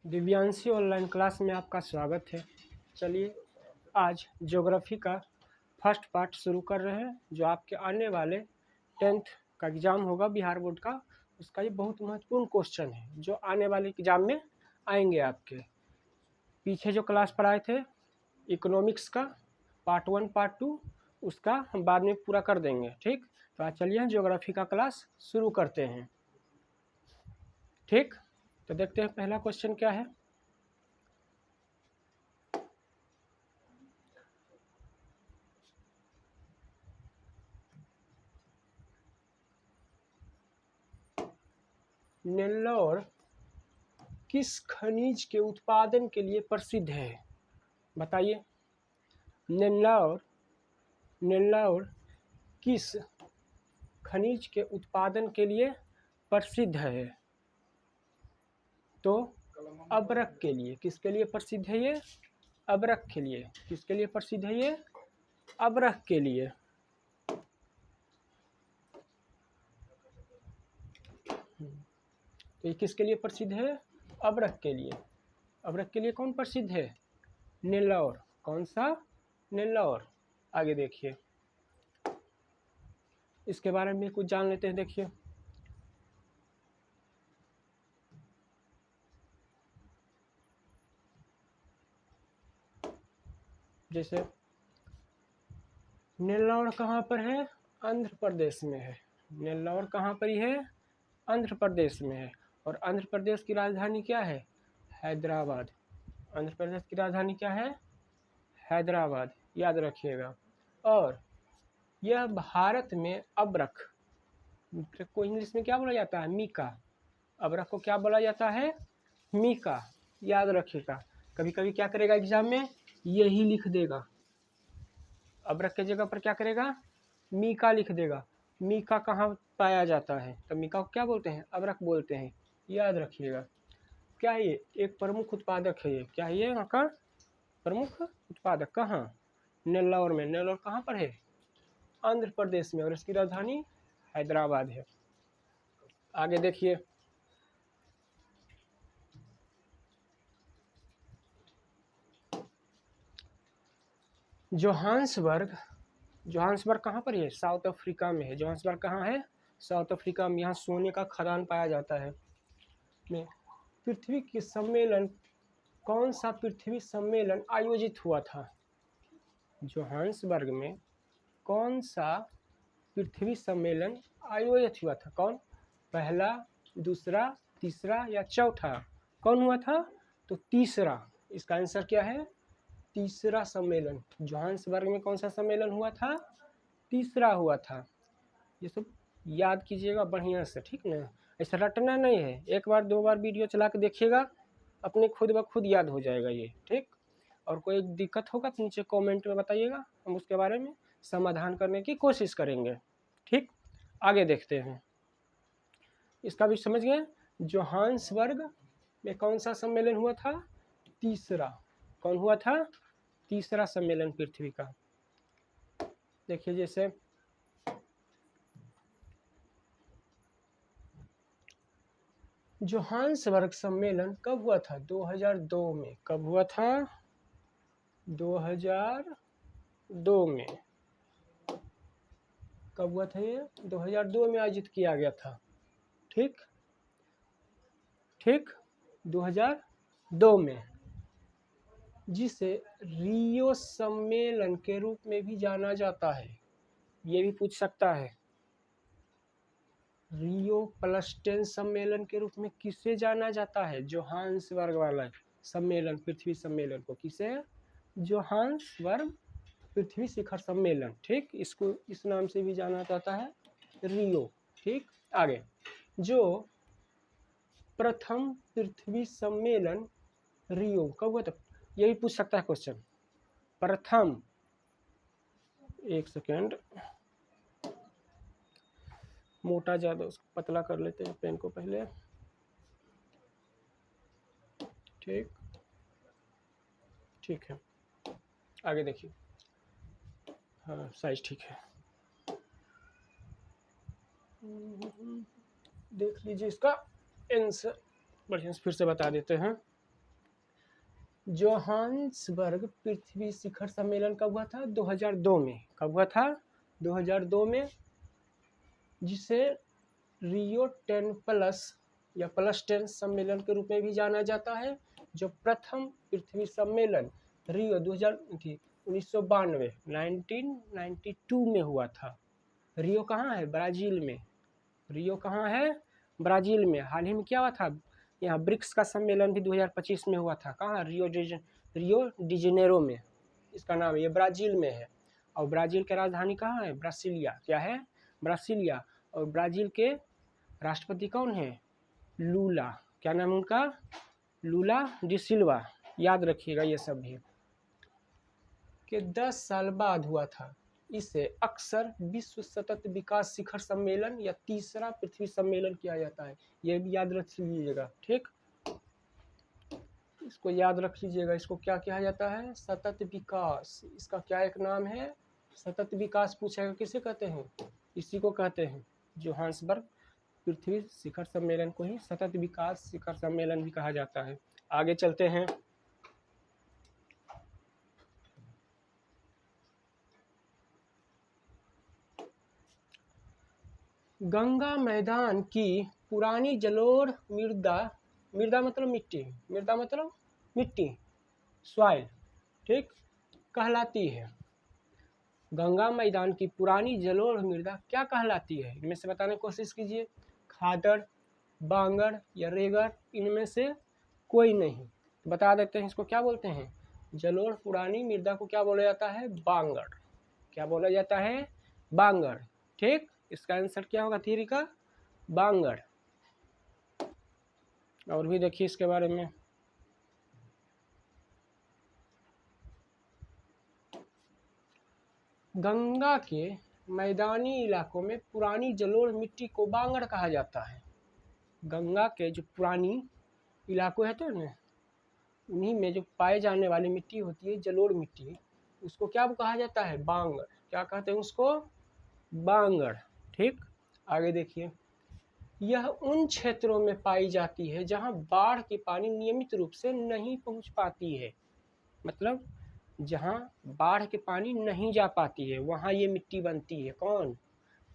Divyanshi online class में आपका स्वागत है। चलिए आज ज्योग्राफी का फर्स्ट पार्ट शुरू कर रहे हैं, जो आपके आने वाले 10th का एग्ज़ाम होगा बिहार बोर्ड का। उसका ये बहुत महत्वपूर्ण क्वेश्चन है जो आने वाले एग्ज़ाम में आएंगे आपके। पीछे जो क्लास पढ़ाए थे इकोनॉमिक्स का पार्ट 1 पार्ट 2 उसका हम बाद में पूरा कर देंगे, ठीक। तो आज चलिए ज्योग्राफी का क्लास शुरू करते हैं, ठीक। तो देखते हैं पहला क्वेश्चन क्या है। नेल्लौर किस खनिज के उत्पादन के लिए प्रसिद्ध है? बताइए। नेल्लौर किस खनिज के उत्पादन के लिए प्रसिद्ध है? तो अबरख के लिए। किसके लिए प्रसिद्ध है ये? अबरख के लिए। किसके लिए प्रसिद्ध है ये? अबरख के लिए। तो ये किसके लिए प्रसिद्ध है? अबरख के लिए। अबरख के लिए कौन प्रसिद्ध है? नेल्लौर। कौन सा? नेल्लौर। आगे देखिए, इसके बारे में कुछ जान लेते हैं। देखिए, जैसे नेल्लौर कहाँ पर है? आंध्र प्रदेश में है। नेल्लौर कहाँ पर ही है? आंध्र प्रदेश में है। और आंध्र प्रदेश की राजधानी क्या है? हैदराबाद। आंध्र प्रदेश की राजधानी क्या है? हैदराबाद, याद रखिएगा। और यह भारत में अबरख को इंग्लिश में क्या बोला जाता है? मीका। अबरख को क्या बोला जाता है? मीका। याद रखिएगा। कभी कभी क्या करेगा एग्जाम में? यही लिख देगा। अबरख के जगह पर क्या करेगा? मीका लिख देगा। मीका कहाँ पाया जाता है? तो मीका को क्या बोलते हैं? अबरख बोलते हैं। याद रखिएगा। क्या ये एक प्रमुख उत्पादक है? ये क्या है? ये यहाँ का प्रमुख उत्पादक। कहाँ? नेल्लौर में। नेल्लौर कहाँ पर है? आंध्र प्रदेश में। और इसकी राजधानी हैदराबाद है। आगे देखिए, जोहान्सबर्ग कहाँ पर है? साउथ अफ्रीका में है। जोहान्सबर्ग कहाँ है? साउथ अफ्रीका में। यहाँ सोने का खदान पाया जाता है। में पृथ्वी की सम्मेलन, कौन सा पृथ्वी सम्मेलन आयोजित हुआ था? जोहान्सबर्ग में कौन सा पृथ्वी सम्मेलन आयोजित हुआ था? कौन? पहला, दूसरा, तीसरा या चौथा? कौन हुआ था? तो तीसरा। इसका आंसर क्या है? तीसरा सम्मेलन। जोहान्सबर्ग में कौन सा सम्मेलन हुआ था? तीसरा हुआ था। ये सब याद कीजिएगा बढ़िया से, ठीक ना। ऐसा रटना नहीं है। एक बार दो बार वीडियो चला के देखिएगा, अपने खुद ब खुद याद हो जाएगा ये, ठीक। और कोई दिक्कत होगा तो नीचे कमेंट में बताइएगा, हम उसके बारे में समाधान करने की कोशिश करेंगे, ठीक। आगे देखते हैं। इसका भी समझ गए। जोहान्सबर्ग में कौन सा सम्मेलन हुआ था? तीसरा। कौन हुआ था? तीसरा सम्मेलन पृथ्वी का। देखिए, जैसे जोहान्सबर्ग सम्मेलन कब हुआ था? 2002 में। कब हुआ था? 2002 में। कब हुआ था ये? 2002 में आयोजित किया गया था, ठीक ठीक। 2002 में, जिसे रियो सम्मेलन के रूप में भी जाना जाता है। ये भी पूछ सकता है। रियो प्लस 10 सम्मेलन के रूप में किसे जाना जाता है? जोहान्सबर्ग वाला सम्मेलन, पृथ्वी सम्मेलन को किसे? जोहान्सबर्ग पृथ्वी शिखर सम्मेलन, ठीक। इसको इस नाम से भी जाना जाता है, रियो, ठीक। आगे, जो प्रथम पृथ्वी सम्मेलन रियो कब हुआ था? ये भी पूछ सकता है क्वेश्चन। प्रथम, एक सेकेंड, मोटा ज्यादा उसको पतला कर लेते हैं पेन को पहले, ठीक ठीक है। आगे देखिए, हाँ साइज ठीक है। देख लीजिए इसका आंसर बढ़िया से फिर से बता देते हैं। जोहान्सबर्ग पृथ्वी शिखर सम्मेलन कब हुआ था? 2002 में। कब हुआ था? 2002 में, जिसे रियो 10 प्लस या प्लस 10 सम्मेलन के रूप में भी जाना जाता है। जो प्रथम पृथ्वी सम्मेलन रियो 1992 1992 में हुआ था। रियो कहाँ है? ब्राज़ील में। रियो कहाँ है? ब्राज़ील में। हाल ही में क्या हुआ था? यहाँ ब्रिक्स का सम्मेलन भी 2025 में हुआ था। कहाँ? रियो डी जेनेरो में इसका नाम है। ये ब्राज़ील में है। और ब्राज़ील की राजधानी कहाँ है? ब्रासिलिया। क्या है? ब्रासिलिया। और ब्राज़ील के राष्ट्रपति कौन है? लूला। क्या नाम है उनका? लूला डी सिल्वा। याद रखिएगा ये सब भी। कि 10 साल बाद हुआ था। इसे अक्सर विश्व सतत विकास शिखर सम्मेलन या तीसरा पृथ्वी सम्मेलन किया जाता है। ये भी याद रख लीजिएगा, ठीक? इसको याद रख लीजिएगा। इसको क्या कहा जाता है? सतत विकास। इसका क्या एक नाम है? सतत विकास। पूछेगा किसे कहते हैं? इसी को कहते हैं। जोहान्सबर्ग पृथ्वी शिखर सम्मेलन को ही सतत विकास शिखर सम्मेलन भी कहा जाता है। आगे चलते हैं। गंगा मैदान की पुरानी जलोढ़ मृदा, मृदा मतलब मिट्टी, मृदा मतलब मिट्टी, सॉइल, ठीक, कहलाती है। गंगा मैदान की पुरानी जलोढ़ मृदा क्या कहलाती है? इनमें से बताने की कोशिश कीजिए। खादड़, बांगड़ या रेगड़, इनमें से कोई नहीं। तो बता देते हैं इसको क्या बोलते हैं। जलोढ़ पुरानी मृदा को क्या बोला जाता है? बांगड़। क्या बोला जाता है? बांगड़, ठीक। इसका आंसर क्या होगा थ्योरी का? बांगड़। और भी देखिए इसके बारे में। गंगा के मैदानी इलाकों में पुरानी जलोढ़ मिट्टी को बांगड़ कहा जाता है। गंगा के जो पुरानी इलाकों है तो ना, उन्हीं में जो पाए जाने वाली मिट्टी होती है जलोढ़ मिट्टी, उसको क्या कहा जाता है? बांगड़। क्या कहते हैं उसको? बांगड़, ठीक। आगे देखिए। यह उन क्षेत्रों में पाई जाती है जहां बाढ़ की पानी नियमित रूप से नहीं पहुंच पाती है। मतलब जहां बाढ़ के पानी नहीं जा पाती है वहां ये मिट्टी बनती है। कौन?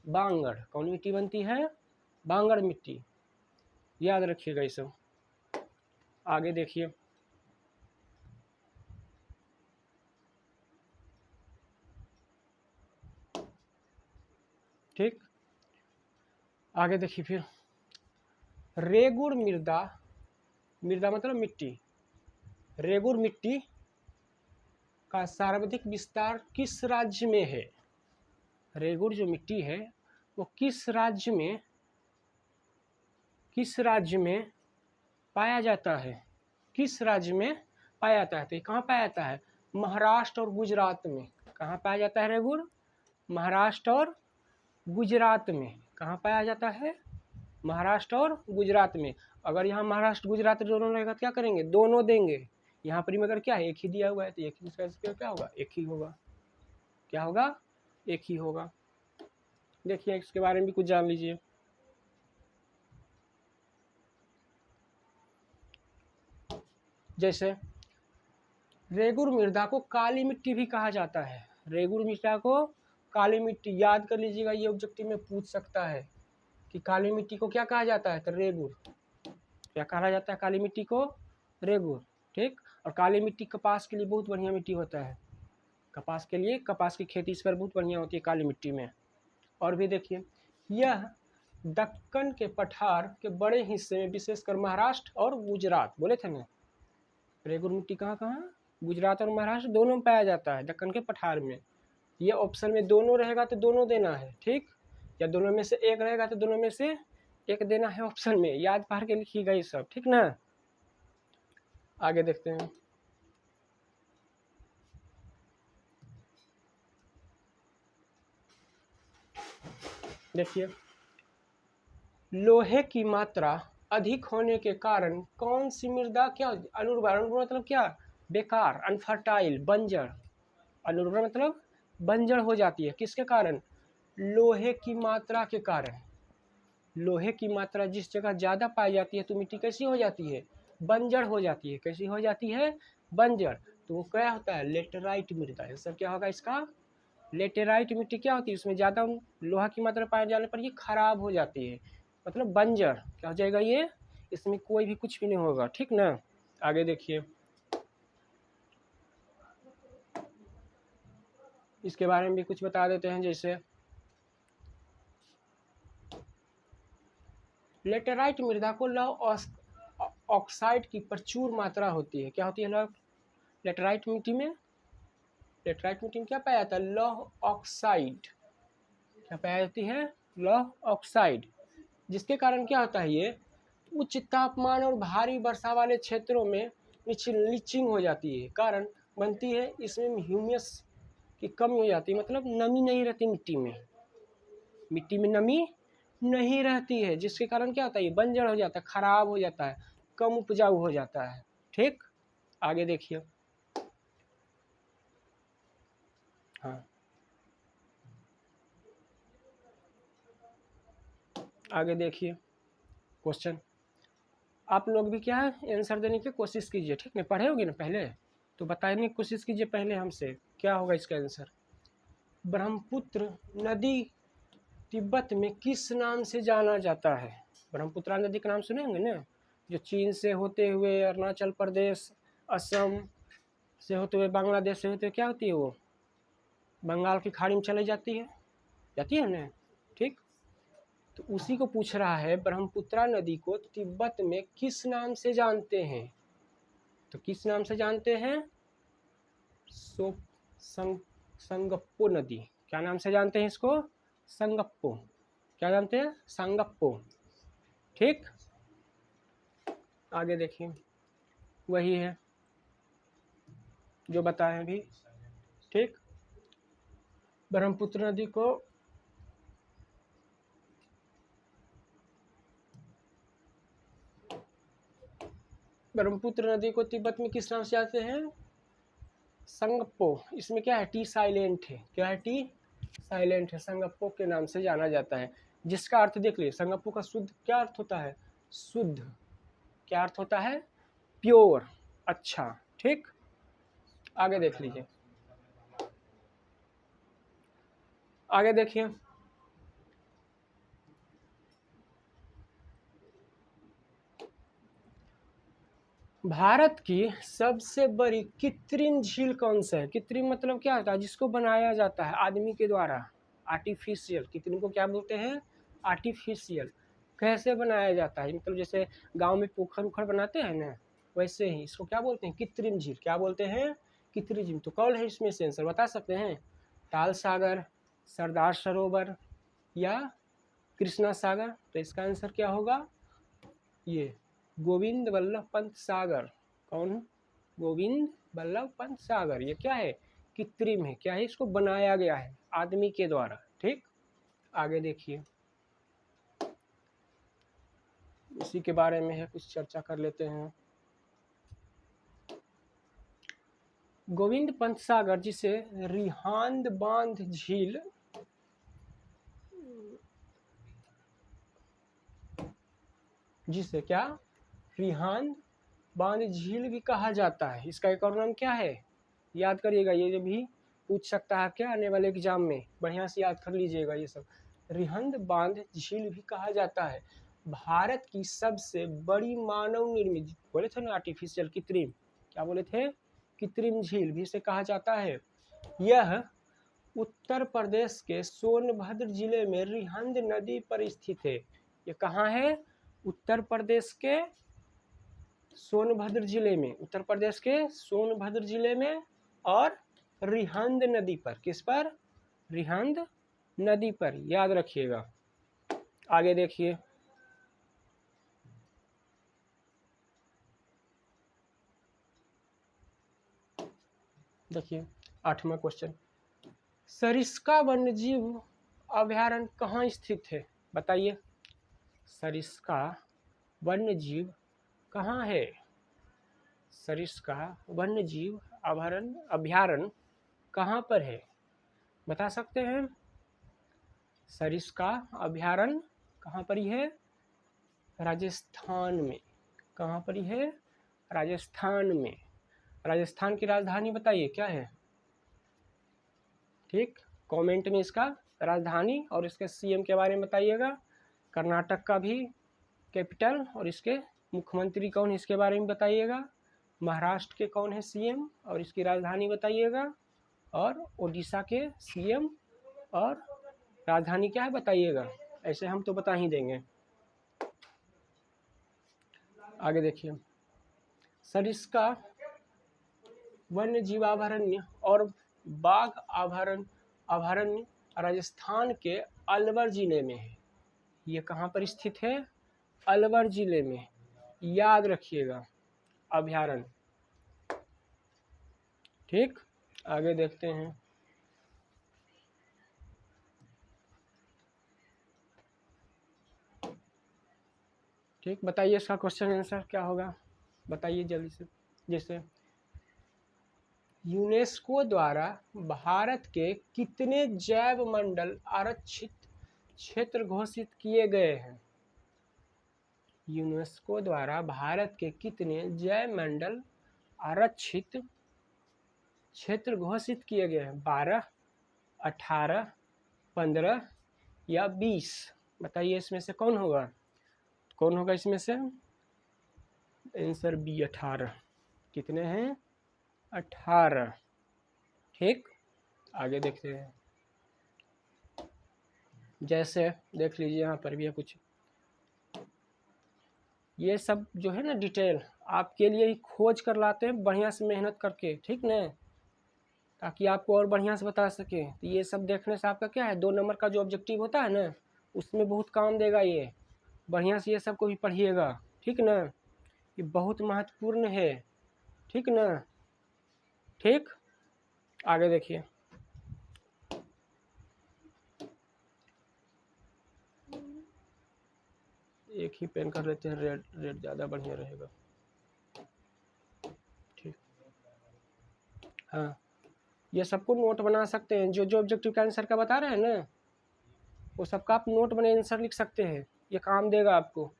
बांगड़। कौन मिट्टी बनती है? बांगड़ मिट्टी। याद रखिएगा ये सब। आगे देखिए। ठीक, आगे देखिए फिर। रेगुड़ मृदा, मृदा मतलब मिट्टी, रेगुड़ मिट्टी का सर्वाधिक विस्तार किस राज्य में है? रेगुड़ जो मिट्टी है वो किस राज्य में पाया जाता है? किस राज्य में पाया जाता है? तो कहाँ पाया जाता है? महाराष्ट्र और गुजरात में। कहाँ पाया जाता है रेगुड़? महाराष्ट्र और गुजरात में। कहाँ पाया जाता है? महाराष्ट्र और गुजरात में। अगर यहाँ महाराष्ट्र गुजरात दोनों रहेगा तो क्या करेंगे? दोनों देंगे। यहाँ पर मगर क्या है? एक ही दिया हुआ है तो एक ही क्या होगा? एक ही होगा। क्या होगा? एक ही होगा। देखिए इसके बारे में भी कुछ जान लीजिए। जैसे रेगुड़ मृदा को काली मिट्टी भी कहा जाता है। रेगुड़ मृदा को काली मिट्टी, याद कर लीजिएगा, ये ऑब्जेक्टिव में पूछ सकता है कि काली मिट्टी को क्या कहा जाता है? तो रेगुड़। क्या कहा जाता है काली मिट्टी को? रेगुड़, ठीक। और काली मिट्टी कपास के लिए बहुत बढ़िया मिट्टी होता है। कपास के लिए, कपास की खेती इस पर बहुत बढ़िया होती है काली मिट्टी में। और भी देखिए। यह दक्कन के पठार के बड़े हिस्से में विशेषकर महाराष्ट्र और गुजरात, बोले थे ना, रेगुड़ मिट्टी कहाँ कहाँ? गुजरात और महाराष्ट्र दोनों में पाया जाता है, दक्कन के पठार में। ये ऑप्शन में दोनों रहेगा तो दोनों देना है, ठीक। या दोनों में से एक रहेगा तो दोनों में से एक देना है ऑप्शन में। याद पढ़ के लिखिएगा ये सब, ठीक ना। आगे देखते हैं। देखिए, लोहे की मात्रा अधिक होने के कारण कौन सी मृदा क्या अनुर्वर, अनुर्वर मतलब क्या? बेकार, अनफर्टाइल, बंजर। अनुर्वर मतलब बंजर हो जाती है। किसके कारण? लोहे की मात्रा के कारण। लोहे की मात्रा जिस जगह ज़्यादा पाई जाती है तो मिट्टी कैसी हो जाती है? बंजर हो जाती है। कैसी हो जाती है? बंजर। तो वो क्या होता है? लेटेराइट मृदा। आंसर क्या होगा इसका? लेटेराइट मिट्टी क्या होती है? उसमें ज़्यादा लोहा की मात्रा पाए जाने पर ये खराब हो जाती है, मतलब बंजर क्या हो जाएगा ये? इसमें कोई भी कुछ भी नहीं होगा, ठीक ना। आगे देखिए, इसके बारे में भी कुछ बता देते हैं। जैसे लेटेराइट मृदा को लौह ऑक्साइड की प्रचुर मात्रा होती है। क्या होती है लेटेराइट मिट्टी में? लेटेराइट मिट्टी में क्या पाया जाता है? लौह ऑक्साइड। क्या पाया जाती है? लौह ऑक्साइड। जिसके कारण क्या होता है? ये उच्च तापमान और भारी वर्षा वाले क्षेत्रों में लीचिंग हो जाती है, कारण बनती है। इसमें ह्यूमस की कमी हो जाती है, मतलब नमी नहीं रहती मिट्टी में। मिट्टी में नमी नहीं रहती है, जिसके कारण क्या होता है? ये बंजर हो जाता है, खराब हो जाता है, कम उपजाऊ हो जाता है। ठीक, आगे देखिए। हाँ, आगे देखिए क्वेश्चन। आप लोग भी क्या है आंसर देने की कोशिश कीजिए, ठीक है? पढ़े होगे ना पहले, तो बताने की कोशिश कीजिए पहले हमसे, क्या होगा इसका आंसर। ब्रह्मपुत्र नदी तिब्बत में किस नाम से जाना जाता है? ब्रह्मपुत्र नदी का नाम सुने होंगे ना, जो चीन से होते हुए अरुणाचल प्रदेश, असम से होते हुए, बांग्लादेश से होते हुए क्या होती है वो? बंगाल की खाड़ी में चली जाती है ना। ठीक, तो उसी को पूछ रहा है, ब्रह्मपुत्र नदी को तिब्बत में किस नाम से जानते हैं? तो किस नाम से जानते हैं? सो संगप्पो नदी। क्या नाम से जानते हैं इसको? संगप्पो। क्या जानते हैं? संगप्पो। ठीक, आगे देखिए, वही है जो बताएं अभी। ठीक, ब्रह्मपुत्र नदी को तिब्बत में किस नाम से जानते हैं? संगप्पो। इसमें क्या है? टी साइलेंट है। क्या है? टी साइलेंट है। संगप्पो के नाम से जाना जाता है, जिसका अर्थ देख लीजिए। संगप्पो का शुद्ध क्या अर्थ होता है? शुद्ध। क्या अर्थ होता है? प्योर। अच्छा, ठीक, आगे देख लीजिए। आगे देखिए, भारत की सबसे बड़ी कृत्रिम झील कौन सा है? कृत्रिम मतलब क्या होता है? जिसको बनाया जाता है आदमी के द्वारा, आर्टिफिशियल। कृत्रिम को क्या बोलते हैं? आर्टिफिशियल। कैसे बनाया जाता है? मतलब जैसे गांव में पोखर उखर बनाते हैं ना, वैसे ही इसको क्या बोलते हैं? कृत्रिम झील। क्या बोलते हैं? कृत्रिम झील। तो कौन है इसमें से? आंसर बता सकते हैं? ताल सागर, सरदार सरोवर या कृष्णा सागर। तो इसका आंसर क्या होगा? ये गोविंद वल्लभ पंत सागर। कौन? गोविंद वल्लभ पंत सागर। ये क्या है? कृत्रिम है। क्या है? इसको बनाया गया है आदमी के द्वारा। ठीक, आगे देखिए, इसी के बारे में है, कुछ चर्चा कर लेते हैं। गोविंद पंत सागर, जिसे रिहांद बांध झील, जिसे क्या? रिहांद बांध झील भी कहा जाता है। इसका एक और नाम क्या है? याद करिएगा, ये भी पूछ सकता है क्या आने वाले एग्जाम में, बढ़िया से याद कर लीजिएगा ये सब। रिहंद बांध झील भी कहा जाता है। भारत की सबसे बड़ी मानव निर्मित, बोले थे ना आर्टिफिशियल, कृत्रिम, क्या बोले थे? कृत्रिम झील भी इसे कहा जाता है। यह उत्तर प्रदेश के सोनभद्र जिले में रिहंद नदी पर स्थित है। ये कहाँ है? उत्तर प्रदेश के सोनभद्र जिले में। उत्तर प्रदेश के सोनभद्र जिले में, और रिहंद नदी पर। किस पर? रिहंद नदी पर, याद रखिएगा। आगे देखिए, देखिए 8वां क्वेश्चन। सरिस्का वन्यजीव अभयारण्य कहाँ स्थित है? बताइए, सरिस्का वन्यजीव कहाँ है? सरिस्का वन्यजीव अभयारण्य कहाँ पर है? बता सकते हैं? सरिस्का अभयारण्य कहाँ पर ही है? राजस्थान में। कहाँ पर ही है? राजस्थान में। राजस्थान की राजधानी बताइए क्या है, ठीक, कमेंट में इसका राजधानी और इसके सीएम के बारे में बताइएगा। कर्नाटक का भी कैपिटल और इसके मुख्यमंत्री कौन है इसके बारे में बताइएगा। महाराष्ट्र के कौन है सीएम और इसकी राजधानी बताइएगा। और ओडिशा के सीएम और राजधानी क्या है बताइएगा। ऐसे हम तो बता ही देंगे। आगे देखिए, सरिस्का वन्य जीवाभयारण्य और बाघ अभयारण्य राजस्थान के अलवर जिले में है। ये कहाँ पर स्थित है, अलवर जिले में, याद रखिएगा, अभयारण्य। ठीक, आगे देखते हैं। ठीक, बताइए इसका क्वेश्चन आंसर क्या होगा, बताइए जल्दी से। जैसे यूनेस्को द्वारा भारत के कितने जैव मंडल आरक्षित क्षेत्र घोषित किए गए हैं। यूनेस्को द्वारा भारत के कितने जैव मंडल आरक्षित क्षेत्र घोषित किए गए हैं। 12, 18, 15 या 20, बताइए इसमें से कौन होगा, कौन होगा इसमें से। Answer B 18। कितने हैं, 18। ठीक, आगे देखते हैं। जैसे देख लीजिए यहाँ पर भी है कुछ, ये सब जो है ना डिटेल आपके लिए ही खोज कर लाते हैं बढ़िया से मेहनत करके, ठीक ना, ताकि आपको और बढ़िया से बता सके। तो ये सब देखने से आपका क्या है, 2 नंबर का जो ऑब्जेक्टिव होता है ना उसमें बहुत काम देगा। ये बढ़िया से ये सब को भी पढ़िएगा, ठीक ना, ये बहुत महत्वपूर्ण है, ठीक ना। ठीक, आगे देखिए। एक ही पेन कर लेते हैं, रेड रेड ज़्यादा बढ़िया रहेगा। ठीक, हाँ, ये सबको नोट बना सकते हैं। जो जो ऑब्जेक्टिव का आंसर का बता रहे हैं ना वो सबका आप नोट बने आंसर लिख सकते हैं, ये काम देगा आपको।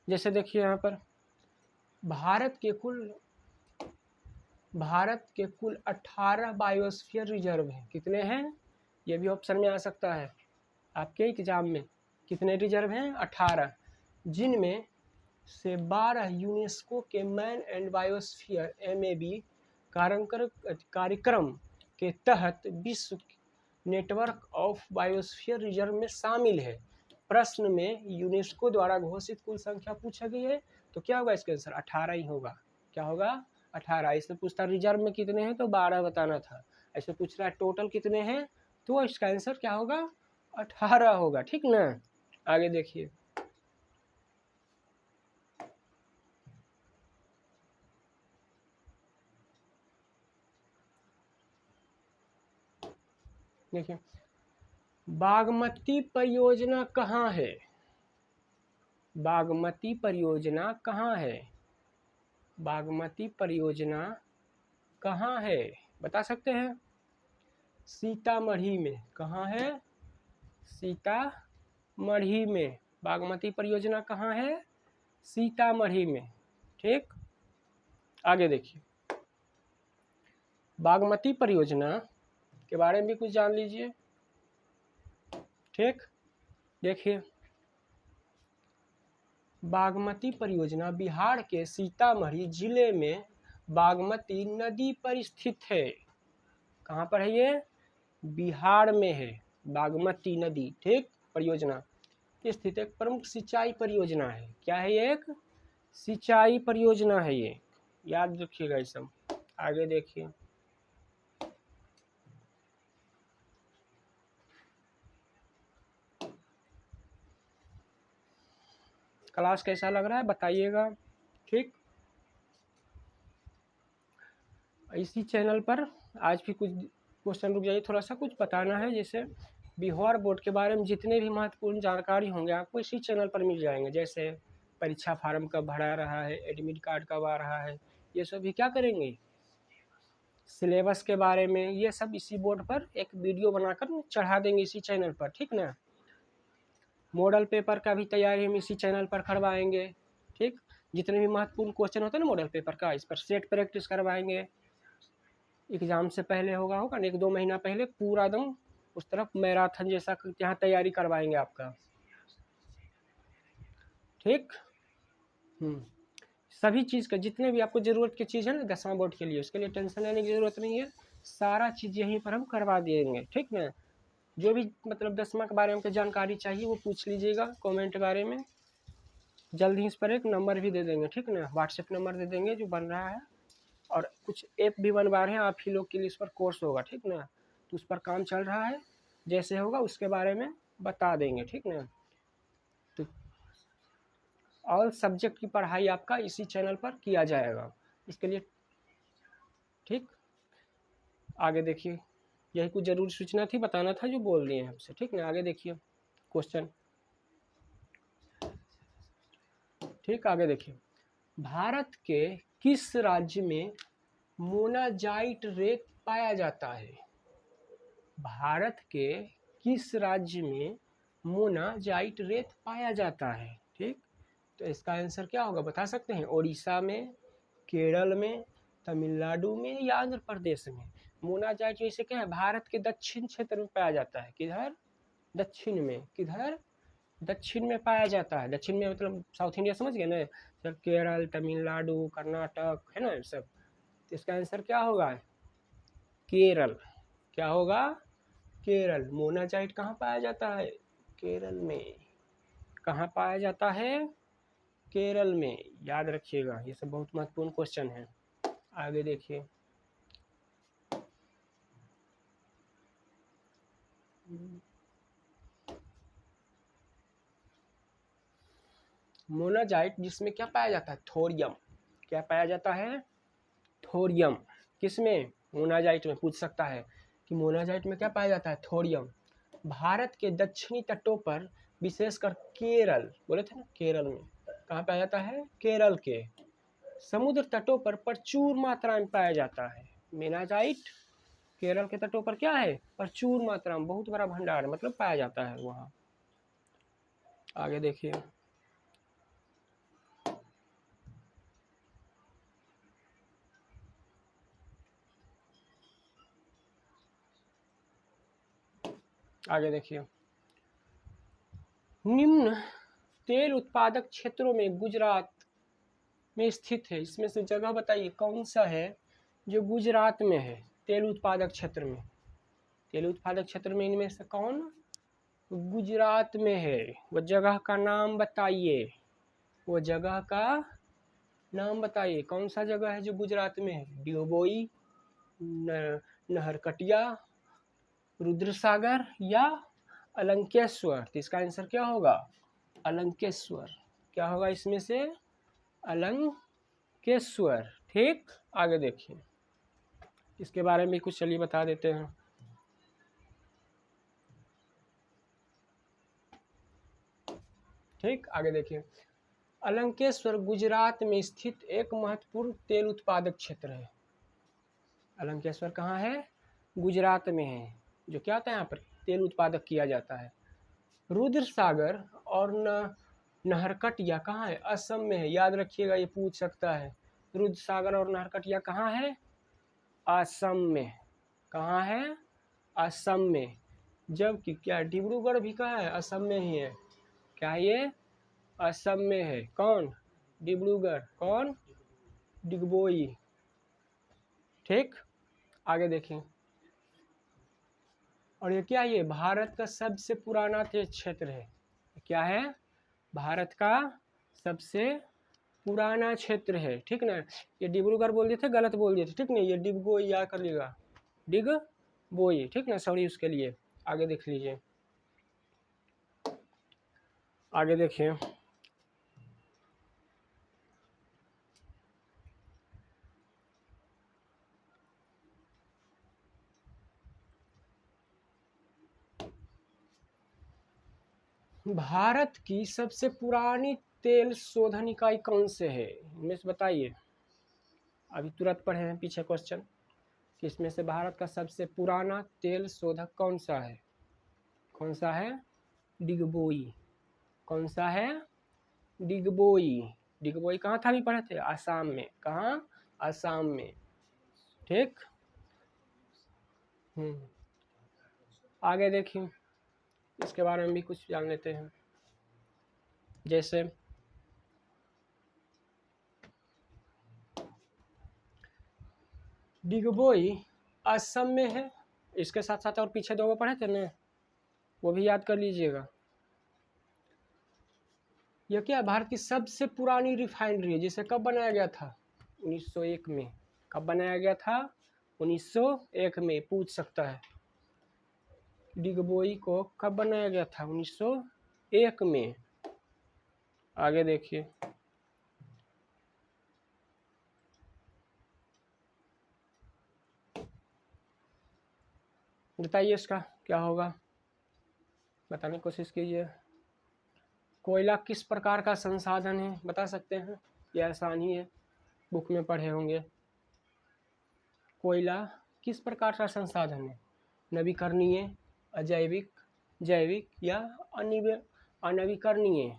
जैसे देखिए यहाँ पर भारत के कुल 18 बायोस्फीयर रिजर्व हैं। कितने हैं, ये भी ऑप्शन में आ सकता है आपके एग्जाम में। कितने रिजर्व हैं, 18, जिनमें से 12 यूनेस्को के मैन एंड बायोस्फीयर MAB कार्यक्रम के तहत विश्व नेटवर्क ऑफ बायोस्फीयर रिजर्व में शामिल है। प्रश्न में यूनेस्को द्वारा घोषित कुल संख्या पूछा गई है, तो क्या होगा इसका आंसर, 18 ही होगा। क्या होगा, 18। ऐसे पूछता रिजर्व में कितने हैं तो 12 बताना था। ऐसे पूछ रहा है टोटल कितने हैं, तो इसका आंसर क्या होगा, 18 होगा, ठीक ना। आगे देखिए, देखिए बागमती परियोजना कहाँ है, बागमती परियोजना कहाँ है, बागमती परियोजना कहाँ है, बता सकते हैं। सीतामढ़ी में। कहाँ है, सीतामढ़ी में। बागमती परियोजना कहाँ है, सीतामढ़ी में। ठीक, आगे देखिए, बागमती परियोजना के बारे में भी कुछ जान लीजिए। ठीक, देखिए बागमती परियोजना बिहार के सीतामढ़ी जिले में बागमती नदी पर स्थित है। कहाँ पर है ये, बिहार में है बागमती नदी। ठीक, परियोजना स्थित एक प्रमुख सिंचाई परियोजना है। क्या है ये, एक सिंचाई परियोजना है ये, याद रखिएगा ये सब। आगे देखिए, क्लास कैसा लग रहा है बताइएगा। ठीक, इसी चैनल पर आज भी कुछ क्वेश्चन, रुक जाइए थोड़ा सा, कुछ बताना है। जैसे बिहार बोर्ड के बारे में जितने भी महत्वपूर्ण जानकारी होंगे आपको इसी चैनल पर मिल जाएंगे। जैसे परीक्षा फार्म कब भरा रहा है, एडमिट कार्ड कब आ रहा है, ये सब भी क्या करेंगे, सिलेबस के बारे में, ये सब इसी बोर्ड पर एक वीडियो बनाकर चढ़ा देंगे इसी चैनल पर, ठीक ना। मॉडल पेपर का भी तैयारी हम इसी चैनल पर करवाएंगे। ठीक, जितने भी महत्वपूर्ण क्वेश्चन होते हैं ना मॉडल पेपर का, इस पर सेट प्रैक्टिस करवाएंगे। एग्ज़ाम से पहले होगा ना 1-2 महीना पहले पूरा दम उस तरफ मैराथन जैसा यहाँ तैयारी करवाएंगे आपका। ठीक। सभी चीज़ का जितने भी आपको ज़रूरत की चीज़ है ना 10वां बोर्ड के लिए, उसके लिए टेंशन लेने की ज़रूरत नहीं है, सारा चीज़ यहीं पर हम करवा देंगे। ठीक ना। जो भी मतलब 10वां के बारे में जानकारी चाहिए वो पूछ लीजिएगा कमेंट के बारे में। जल्द ही इस पर एक नंबर भी दे देंगे। ठीक ना, व्हाट्सएप नंबर दे देंगे जो बन रहा है, और कुछ ऐप भी बनवा रहे हैं आप ही लोग के लिए, इस पर कोर्स होगा। ठीक ना, तो उस पर काम चल रहा है, जैसे होगा उसके बारे में बता देंगे। ठीक ना, तो ऑल सब्जेक्ट की पढ़ाई आपका इसी चैनल पर किया जाएगा इसके लिए। ठीक, आगे देखिए, यही कुछ ज़रूरी सूचना थी, बताना था जो बोल दिए हैं हमसे। ठीक ना, आगे देखिए क्वेश्चन। ठीक, आगे देखिए, भारत के किस राज्य में मोनाजाइट रेत पाया जाता है? भारत के किस राज्य में मोनाजाइट रेत पाया जाता है? ठीक, तो इसका आंसर क्या होगा बता सकते हैं? उड़ीसा में, केरल में, तमिलनाडु में या आंध्र प्रदेश में। मोनाजाइट जैसे क्या है, भारत के दक्षिण क्षेत्र में पाया जाता है। किधर? दक्षिण में। किधर? दक्षिण में पाया जाता है। दक्षिण में मतलब साउथ इंडिया समझ गए ना, सब केरल, तमिलनाडु, कर्नाटक है ना सब। तो इसका आंसर क्या होगा? केरल। क्या होगा? केरल। मोनाजाइट कहाँ पाया जाता है? केरल में। कहाँ पाया जाता है? केरल में। याद रखिएगा, ये सब बहुत महत्वपूर्ण क्वेश्चन है। आगे देखिए, मोनाजाइट जिसमें क्या पाया जाता है? थोरियम। क्या पाया जाता है? थोरियम। किसमें? मोनाजाइट में। पूछ सकता है कि मोनाजाइट में क्या पाया जाता है? थोरियम। भारत के दक्षिणी तटों पर, विशेषकर केरल, बोले थे ना केरल में, कहाँ पाया जाता है? केरल के समुद्र तटों पर प्रचुर मात्रा में पाया जाता है। मोनाजाइट केरल के तटों पर क्या है? प्रचुर मात्रा में, बहुत बड़ा भंडार मतलब पाया जाता है वहाँ। आगे देखिए, आगे देखिए, निम्न तेल उत्पादक क्षेत्रों में गुजरात में स्थित है, इसमें से जगह बताइए कौन सा है जो गुजरात में है तेल उत्पादक क्षेत्र में? तेल उत्पादक क्षेत्र में इनमें से कौन गुजरात में है? वो जगह का नाम बताइए। वो जगह का नाम बताइए, कौन सा जगह है जो गुजरात में है? डिगबोई, नहरकटिया, रुद्रसागर या अलंकेश्वर? तो इसका आंसर क्या होगा? अलंकेश्वर। क्या होगा इसमें से? अलंकेश्वर। ठीक, आगे देखिए, इसके बारे में कुछ चलिए बता देते हैं। ठीक, आगे देखिए, अलंकेश्वर गुजरात में स्थित एक महत्वपूर्ण तेल उत्पादक क्षेत्र है। अलंकेश्वर कहाँ है? गुजरात में है। जो क्या होता है यहाँ पर? तेल उत्पादक किया जाता है। रुद्र सागर और नहरकटिया कहाँ है? असम में है। याद रखिएगा, ये पूछ सकता है। रुद्र सागर और नहरकटिया कहाँ है? असम में। कहाँ है? असम में। जबकि क्या डिब्रूगढ़ भी कहाँ है? असम में ही है। क्या ये? असम में है। कौन? डिब्रूगढ़। कौन? डिगबोई। ठीक, आगे देखें, और ये क्या? ये भारत का सबसे पुराना तेज क्षेत्र है। क्या है? भारत का सबसे पुराना क्षेत्र है। ठीक ना, ये डिब्रूगढ़ बोल दिए थे, गलत बोल दिए थे। ठीक ना, ये डिगबोई याद कर लीजिएगा, डिगबोई। ठीक ना, सॉरी उसके लिए। आगे देख लीजिए, आगे देखिए, भारत की सबसे पुरानी तेल शोधन इकाई कौन से है? इनमें से बताइए। अभी तुरंत पढ़े हैं पीछे क्वेश्चन कि इसमें से भारत का सबसे पुराना तेल शोधक कौन सा है? कौन सा है? डिगबोई। कौन सा है? डिगबोई। डिगबोई कहाँ था, अभी पढ़े थे, आसाम में। कहाँ? आसाम में। ठीक। आगे देखिए, इसके बारे में भी कुछ जान लेते हैं। जैसे डिगबोई असम में है, इसके साथ साथ और पीछे 2 पढ़े थे ना, वो भी याद कर लीजिएगा। यह क्या, भारत की सबसे पुरानी रिफाइनरी है, जिसे कब बनाया गया था? 1901 में। कब बनाया गया था? 1901 में। पूछ सकता है, डिगबोई को कब बनाया गया था? 1901 में। आगे देखिए, बताइए इसका क्या होगा, बताने की कोशिश कीजिए। कोयला किस प्रकार का संसाधन है, बता सकते हैं? ये आसान ही है, बुक में पढ़े होंगे। कोयला किस प्रकार का संसाधन है? नवीकरणीय, अजैविक, जैविक या अनवीकरणीय?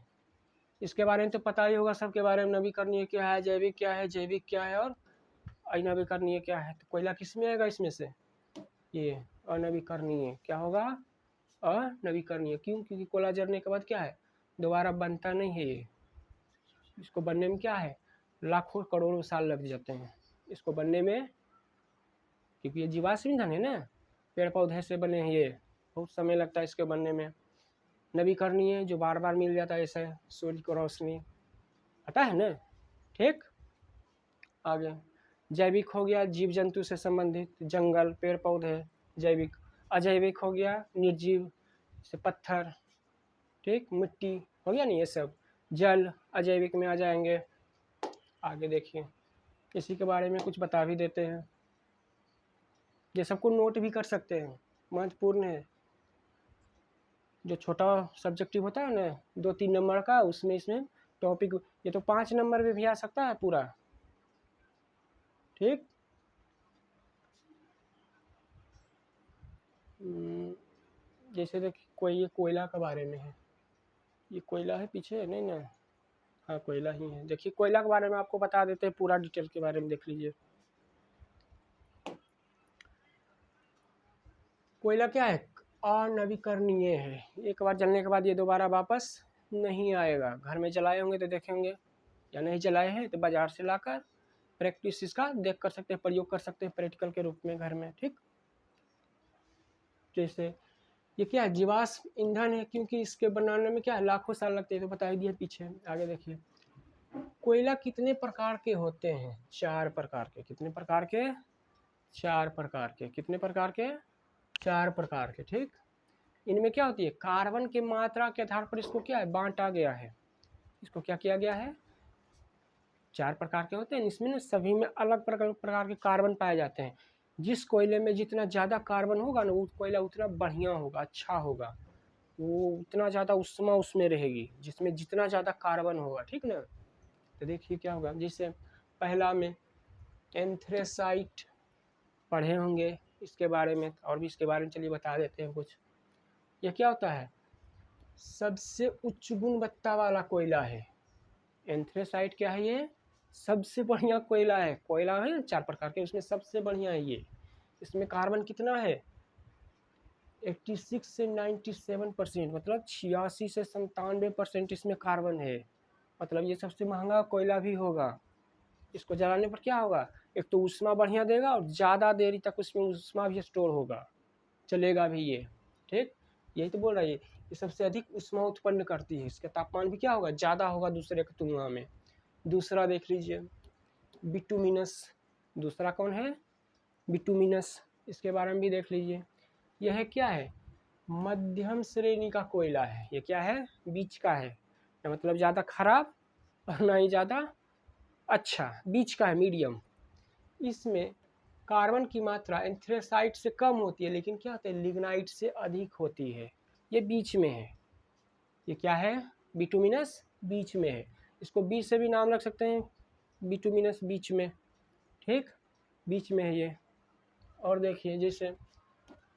इसके बारे में तो पता ही होगा सबके बारे में, नवीकरणीय क्या है, जैविक क्या है, जैविक क्या है और अनवीकरणीय क्या है। तो कोयला किस में आएगा इसमें से? ये अनवीकरणीय। क्या होगा? अनवीकरणीय। क्यों? क्योंकि कोयला जलने के बाद क्या है, दोबारा बनता नहीं है ये। इसको बनने में क्या है, लाखों करोड़ों साल लग जाते हैं इसको बनने में, क्योंकि ये जीवाश्म ईंधन है ना, पेड़ पौधे से बने हैं ये, बहुत समय लगता है इसके बनने में। नवीकरणीय जो बार बार मिल जाता है, जैसे सूर्य को रोशनी, पता है ना। ठीक। आगे जैविक हो गया जीव जंतु से संबंधित, जंगल, पेड़ पौधे, जैविक। अजैविक हो गया निर्जीव, जैसे पत्थर, ठीक, मिट्टी हो गया नहीं, ये सब जल अजैविक में आ जाएंगे। आगे देखिए, इसी के बारे में कुछ बता भी देते हैं, ये सबको नोट भी कर सकते हैं, महत्वपूर्ण है। जो छोटा सब्जेक्टिव होता है ना 2-3 नंबर का, उसमें इसमें टॉपिक, ये तो 5 नंबर में भी आ सकता है पूरा। ठीक। जैसे देखिए, कोई ये कोयला के बारे में है, ये कोयला है पीछे, नहीं ना, हाँ कोयला ही है। देखिए कोयला के बारे में आपको बता देते हैं, पूरा डिटेल के बारे में देख लीजिए। कोयला क्या है, अनवीकरणीय है। एक बार जलने के बाद ये दोबारा वापस नहीं आएगा। घर में जलाए होंगे तो देखेंगे, या नहीं जलाए हैं तो बाजार से लाकर प्रैक्टिस इसका देख कर सकते हैं, प्रयोग कर सकते हैं प्रैक्टिकल के रूप में घर में। ठीक। जैसे ये क्या है, जीवाश्म ईंधन है, क्योंकि इसके बनाने में क्या है, लाखों साल लगते हैं, तो बता ही दिया पीछे। आगे देखिए, कोयला कितने प्रकार के होते हैं? 4 प्रकार के। कितने प्रकार के? 4 प्रकार के। कितने प्रकार के? 4 प्रकार के। ठीक। इनमें क्या होती है, कार्बन की मात्रा के आधार पर इसको क्या है, बांटा गया है। इसको क्या किया गया है, 4 प्रकार के होते हैं, इसमें ना सभी में अलग प्रकार के कार्बन पाए जाते हैं। जिस कोयले में जितना ज़्यादा कार्बन होगा ना, वो कोयला उतना बढ़िया होगा, अच्छा होगा, वो उतना ज़्यादा उष्मा उसमें रहेगी, जिसमें जितना ज़्यादा कार्बन होगा। ठीक ना। तो देखिए क्या होगा, जैसे पहला में एंथ्रेसाइट पढ़े होंगे इसके बारे में, और भी इसके बारे में चलिए बता देते हैं कुछ। यह क्या होता है, सबसे उच्च गुणवत्ता वाला कोयला है। एंथ्रेसाइट क्या है, ये सबसे बढ़िया कोयला है। कोयला है 4 प्रकार के, उसमें सबसे बढ़िया है ये। इसमें कार्बन कितना है, 86 से 97%, मतलब 86 से 97% इसमें कार्बन है। मतलब ये सबसे महंगा कोयला भी होगा। इसको जलाने पर क्या होगा, एक तो ऊष्मा बढ़िया देगा, और ज़्यादा देरी तक उसमें ऊष्मा भी स्टोर होगा, चलेगा भी ये। ठीक। यही तो बोल रहा है, ये सबसे अधिक ऊष्मा उत्पन्न करती है। इसका तापमान भी क्या होगा, ज़्यादा होगा दूसरे की तुलना में। दूसरा देख लीजिए, बिटुमिनस। दूसरा कौन है, बिटुमिनस। इसके बारे में भी देख लीजिए। यह क्या है, मध्यम श्रेणी का कोयला है। ये क्या है, बीच का है, मतलब ज़्यादा खराब और ना ही ज़्यादा अच्छा, बीच का है, मीडियम। इसमें कार्बन की मात्रा एंथ्रेसाइट से कम होती है, लेकिन क्या होता है, लिग्नाइट से अधिक होती है। ये बीच में है। ये क्या है, बिटुमिनस बीच में है। इसको बी से भी नाम रख सकते हैं, बिटुमिनस बीच में। ठीक, बीच में है ये। और देखिए, जैसे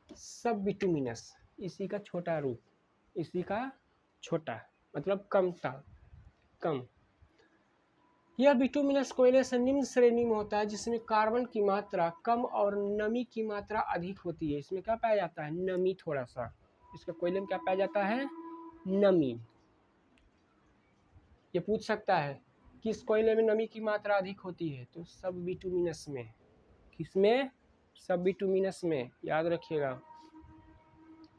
सब बिटुमिनस, इसी का छोटा रूप, इसी का छोटा, मतलब कम था, कम। यह बिटुमिनस कोयले से निम्न श्रेणी में होता है जिसमें कार्बन की मात्रा कम और नमी की मात्रा अधिक होती है। इसमें क्या पाया जाता है? नमी। थोड़ा सा इसके कोयले में क्या पाया जाता है? नमी। ये पूछ सकता है किस कोयले में नमी की मात्रा अधिक होती है, तो सब बिटुमिनस में। किसमें? सब बिटुमिनस में। याद रखिएगा,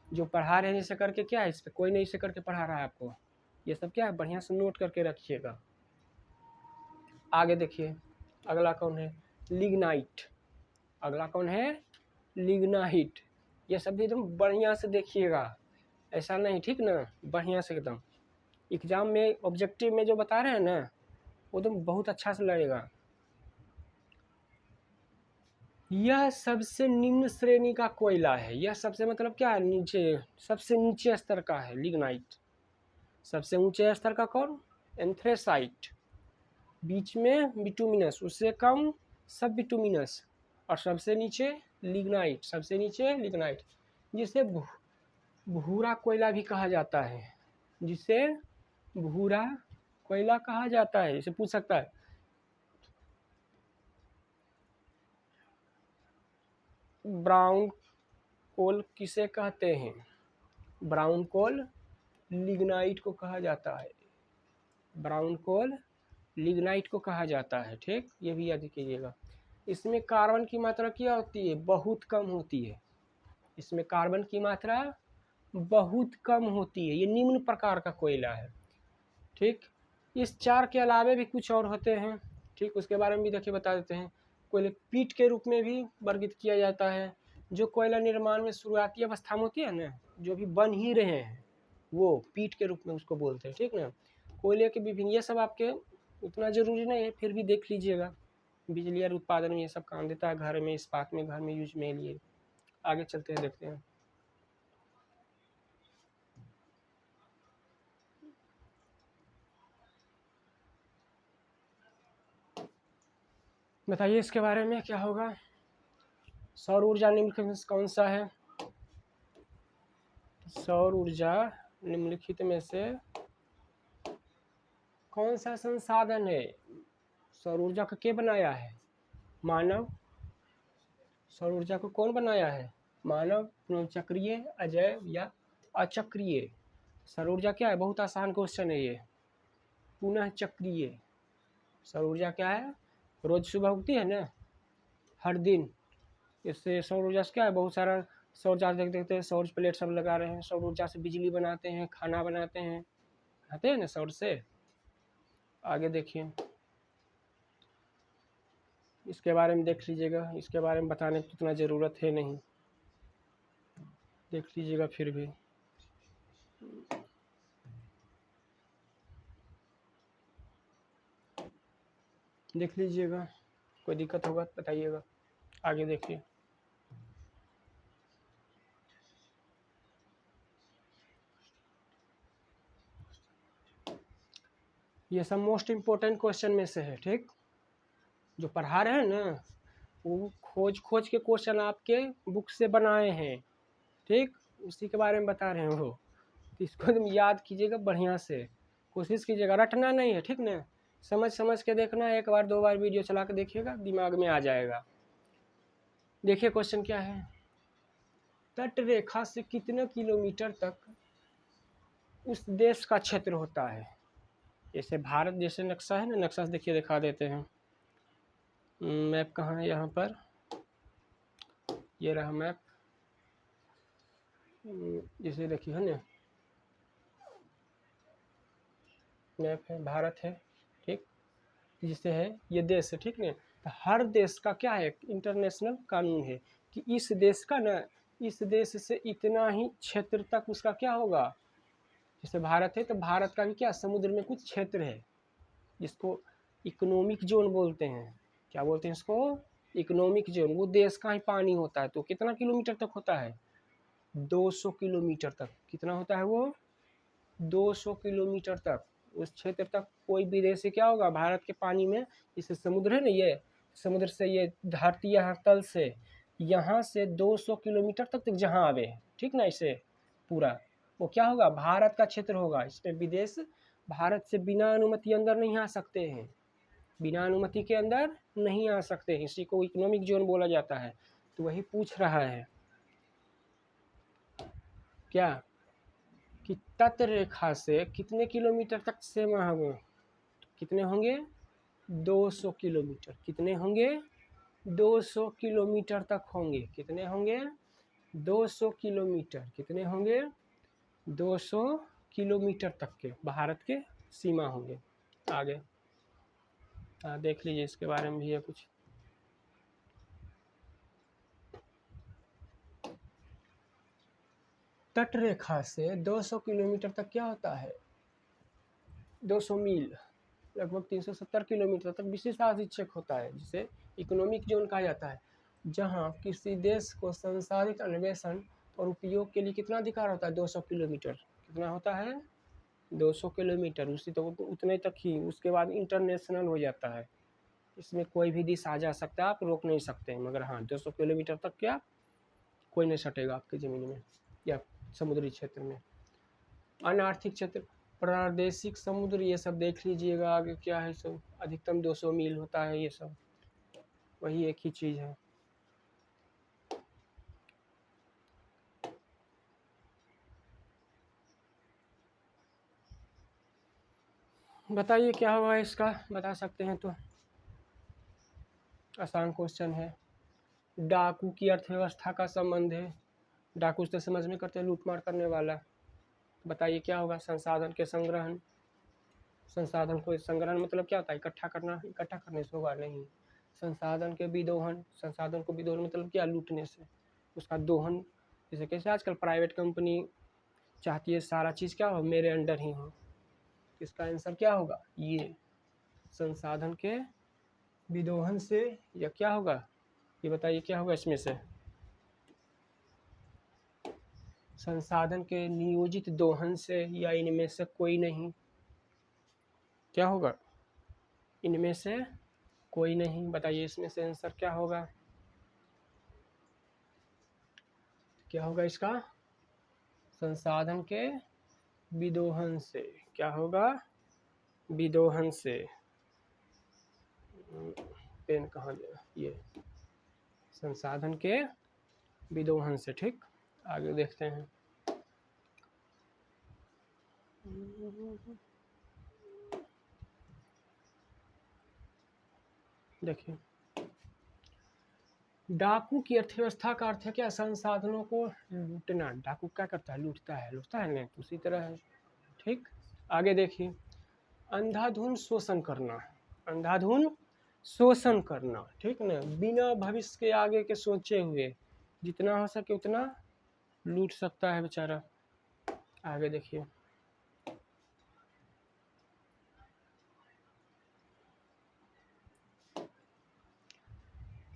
जो पढ़ा रहे हैं इसे करके क्या है, इस पर कोई नहीं इसे करके पढ़ा रहा है आपको, ये सब क्या है बढ़िया से नोट करके रखिएगा। आगे देखिए, अगला कौन है? लिग्नाइट। अगला कौन है? लिग्नाइट। ये सब भी एकदम बढ़िया से देखिएगा, ऐसा नहीं, ठीक ना, बढ़िया से एकदम। एग्जाम में ऑब्जेक्टिव में जो बता रहे हैं ना, वो एकदम बहुत अच्छा से लगेगा। यह सबसे निम्न श्रेणी का कोयला है। यह सबसे मतलब क्या है? नीचे, सबसे नीचे स्तर का है लिग्नाइट। सबसे ऊंचे स्तर का कौन? एंथ्रेसाइट। बीच में बिटुमिनस, उससे कम सब बिटुमिनस, और सबसे नीचे लिग्नाइट। सबसे नीचे लिग्नाइट, जिसे भूरा कोयला भी कहा जाता है। जिसे भूरा कोयला कहा जाता है। इसे पूछ सकता है। ब्राउन कोल किसे कहते हैं? ब्राउन कोल लिग्नाइट को कहा जाता है। ब्राउन कोल लिग्नाइट को कहा जाता है, ठीक, ये भी याद कीजिएगा। इसमें कार्बन की मात्रा क्या होती है? बहुत कम होती है। इसमें कार्बन की मात्रा बहुत कम होती है। ये निम्न प्रकार का कोयला है, ठीक। इस चार के अलावे भी कुछ और होते हैं, ठीक, उसके बारे में भी देखिए बता देते हैं। कोयले पीट के रूप में भी वर्गीकृत किया जाता है। जो कोयला निर्माण में शुरुआती अवस्था में होती है ना, जो भी बन ही रहे हैं, वो पीट के रूप में उसको बोलते हैं, ठीक ना। कोयले के विभिन्न, ये सब आपके उतना ज़रूरी नहीं है, फिर भी देख लीजिएगा। बिजली और उत्पादन में ये सब काम देता है, घर में, इस्पात में, घर में यूज में लिए। आगे चलते हैं, देखते हैं। बताइए इसके बारे में क्या होगा। सौर ऊर्जा निम्नलिखित में कौन सा है? सौर ऊर्जा निम्नलिखित में से कौन सा संसाधन है? सौर ऊर्जा को क्या बनाया है? मानव। सौर ऊर्जा को कौन बनाया है? मानव। पुनःचक्रीय, अजैव या अचक्रीय? सौर ऊर्जा क्या है? बहुत आसान क्वेश्चन है ये। पुनः चक्रीय। सौर ऊर्जा क्या है? रोज सुबह उगती है ना, हर दिन। इससे सौर ऊर्जा से क्या है, बहुत सारा सौर ऊर्जा देखते हैं, सौर प्लेट सब लगा रहे हैं, सौर ऊर्जा से बिजली बनाते हैं, खाना बनाते हैं, आते हैं ना सौर से। आगे देखिए, इसके बारे में देख लीजिएगा। इसके बारे में बताने की उतना ज़रूरत है नहीं, देख लीजिएगा फिर भी। देख लीजिएगा, कोई दिक्कत होगा तो बताइएगा। आगे देखिए, ये सब मोस्ट इम्पोर्टेंट क्वेश्चन में से है, ठीक। जो पढ़ा रहे हैं ना, वो खोज खोज के क्वेश्चन आपके बुक से बनाए हैं, ठीक, उसी के बारे में बता रहे हैं वो। तो इसको एकदम याद कीजिएगा बढ़िया से, कोशिश कीजिएगा, रटना नहीं है, ठीक ना। समझ समझ के देखना है, एक बार दो बार वीडियो चला के देखिएगा, दिमाग में आ जाएगा। देखिए क्वेश्चन क्या है। तट रेखा से कितने किलोमीटर तक उस देश का क्षेत्र होता है? जैसे भारत जैसे नक्शा है ना, नक्शा से देखिए, दिखा देते हैं। मैप कहाँ है? यहाँ पर, ये रहा मैप। जैसे देखिए है ना, मैप है, भारत है, ठीक, जिससे है ये देश है, ठीक ना। तो हर देश का क्या है, इंटरनेशनल कानून है कि इस देश का ना, इस देश से इतना ही क्षेत्र तक उसका क्या होगा। जैसे भारत है तो भारत का भी क्या, समुद्र में कुछ क्षेत्र है जिसको इकोनॉमिक जोन बोलते हैं। क्या बोलते हैं इसको? Economic zone. वो देश का ही पानी होता है, तो कितना किलोमीटर तक होता है? 200 किलोमीटर तक। कितना होता है वो? 200 किलोमीटर तक। उस क्षेत्र तक कोई विदेशी क्या होगा, भारत के पानी में, जैसे समुद्र है ना, ये समुद्र से ये धरती यहाँ तल से, यहाँ से 200 किलोमीटर तक जहाँ आवे, ठीक ना, इसे पूरा, वो क्या होगा, भारत का क्षेत्र होगा। इसमें विदेश भारत से बिना अनुमति अंदर नहीं आ सकते हैं। बिना अनुमति के अंदर नहीं आ सकते, इसी को इकोनॉमिक जोन बोला जाता है। तो वही पूछ रहा है क्या कि तट रेखा से कितने किलोमीटर तक सीमा होंगे, कितने होंगे 200 किलोमीटर, कितने होंगे 200 किलोमीटर तक होंगे, कितने होंगे 200 किलोमीटर, कितने होंगे 200 किलोमीटर तक के भारत के सीमा होंगे। आगे देख लीजिए, इसके बारे में भी है कुछ। तट रेखा से 200 किलोमीटर तक क्या होता है 200 मील, लगभग 370 किलोमीटर तक विशेष आरक्षित होता है, जिसे इकोनॉमिक जोन कहा जाता है, जहां किसी देश को संसाधित अन्वेषण और उपयोग के लिए कितना अधिकार होता है 200 किलोमीटर, कितना होता है 200 किलोमीटर, उसी तो उतने तक ही, उसके बाद इंटरनेशनल हो जाता है, इसमें कोई भी देश आ जा सकता है, आप रोक नहीं सकते हैं, मगर हाँ 200 किलोमीटर तक क्या कोई नहीं सटेगा आपकी ज़मीन में या समुद्री क्षेत्र में। अनार्थिक क्षेत्र, प्रादेशिक समुद्र, ये सब देख लीजिएगा आगे क्या है, सब अधिकतम 200 मील होता है, ये सब वही एक ही चीज़ है। बताइए क्या होगा इसका, बता सकते हैं तो, आसान क्वेश्चन है। डाकू की अर्थव्यवस्था का संबंध है, डाकू से समझ में करते हैं लूटमार करने वाला। बताइए क्या होगा, संसाधन के संग्रहण, संसाधन को संग्रहण मतलब क्या होता है इकट्ठा करना, इकट्ठा करने से होगा नहीं। संसाधन के विदोहन, संसाधन को विदोहन मतलब क्या लूटने से, उसका दोहन, जैसे कैसे आजकल प्राइवेट कंपनी चाहती है सारा चीज़ क्या हो मेरे अंडर ही हो, इसका आंसर क्या होगा ये, संसाधन के विदोहन से, या क्या होगा ये बताइए क्या होगा इसमें से, संसाधन के नियोजित दोहन से, या इनमें से कोई नहीं, क्या होगा इनमें से कोई नहीं, बताइए इसमें से आंसर क्या होगा, क्या होगा इसका, संसाधन के विदोहन से, क्या होगा विदोहन से, पेन कहाँ गया, ये संसाधन के विदोहन से, ठीक। आगे देखते हैं, देखिए डाकू की अर्थव्यवस्था का अर्थ है क्या, संसाधनों को लूटना, डाकू क्या करता है लूटता है, लूटता है नहीं उसी तरह है, ठीक। आगे देखिए, अंधाधुन शोषण करना, अंधाधुन शोषण करना, ठीक ना, बिना भविष्य के आगे के सोचे हुए, जितना हो सके उतना लूट सकता है बेचारा। आगे देखिए,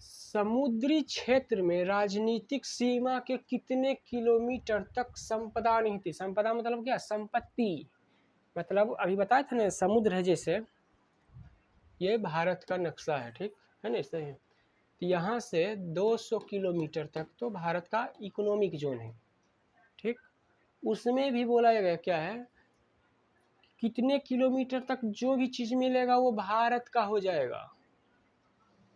समुद्री क्षेत्र में राजनीतिक सीमा के कितने किलोमीटर तक संपदा नहीं थी, संपदा मतलब क्या संपत्ति, मतलब अभी बताया था ना समुद्र है, जैसे ये भारत का नक्शा है, ठीक है ना, ऐसे है, तो यहाँ से 200 किलोमीटर तक तो भारत का इकोनॉमिक जोन है, ठीक। उसमें भी बोला गया क्या है, कितने किलोमीटर तक जो भी चीज़ मिलेगा वो भारत का हो जाएगा,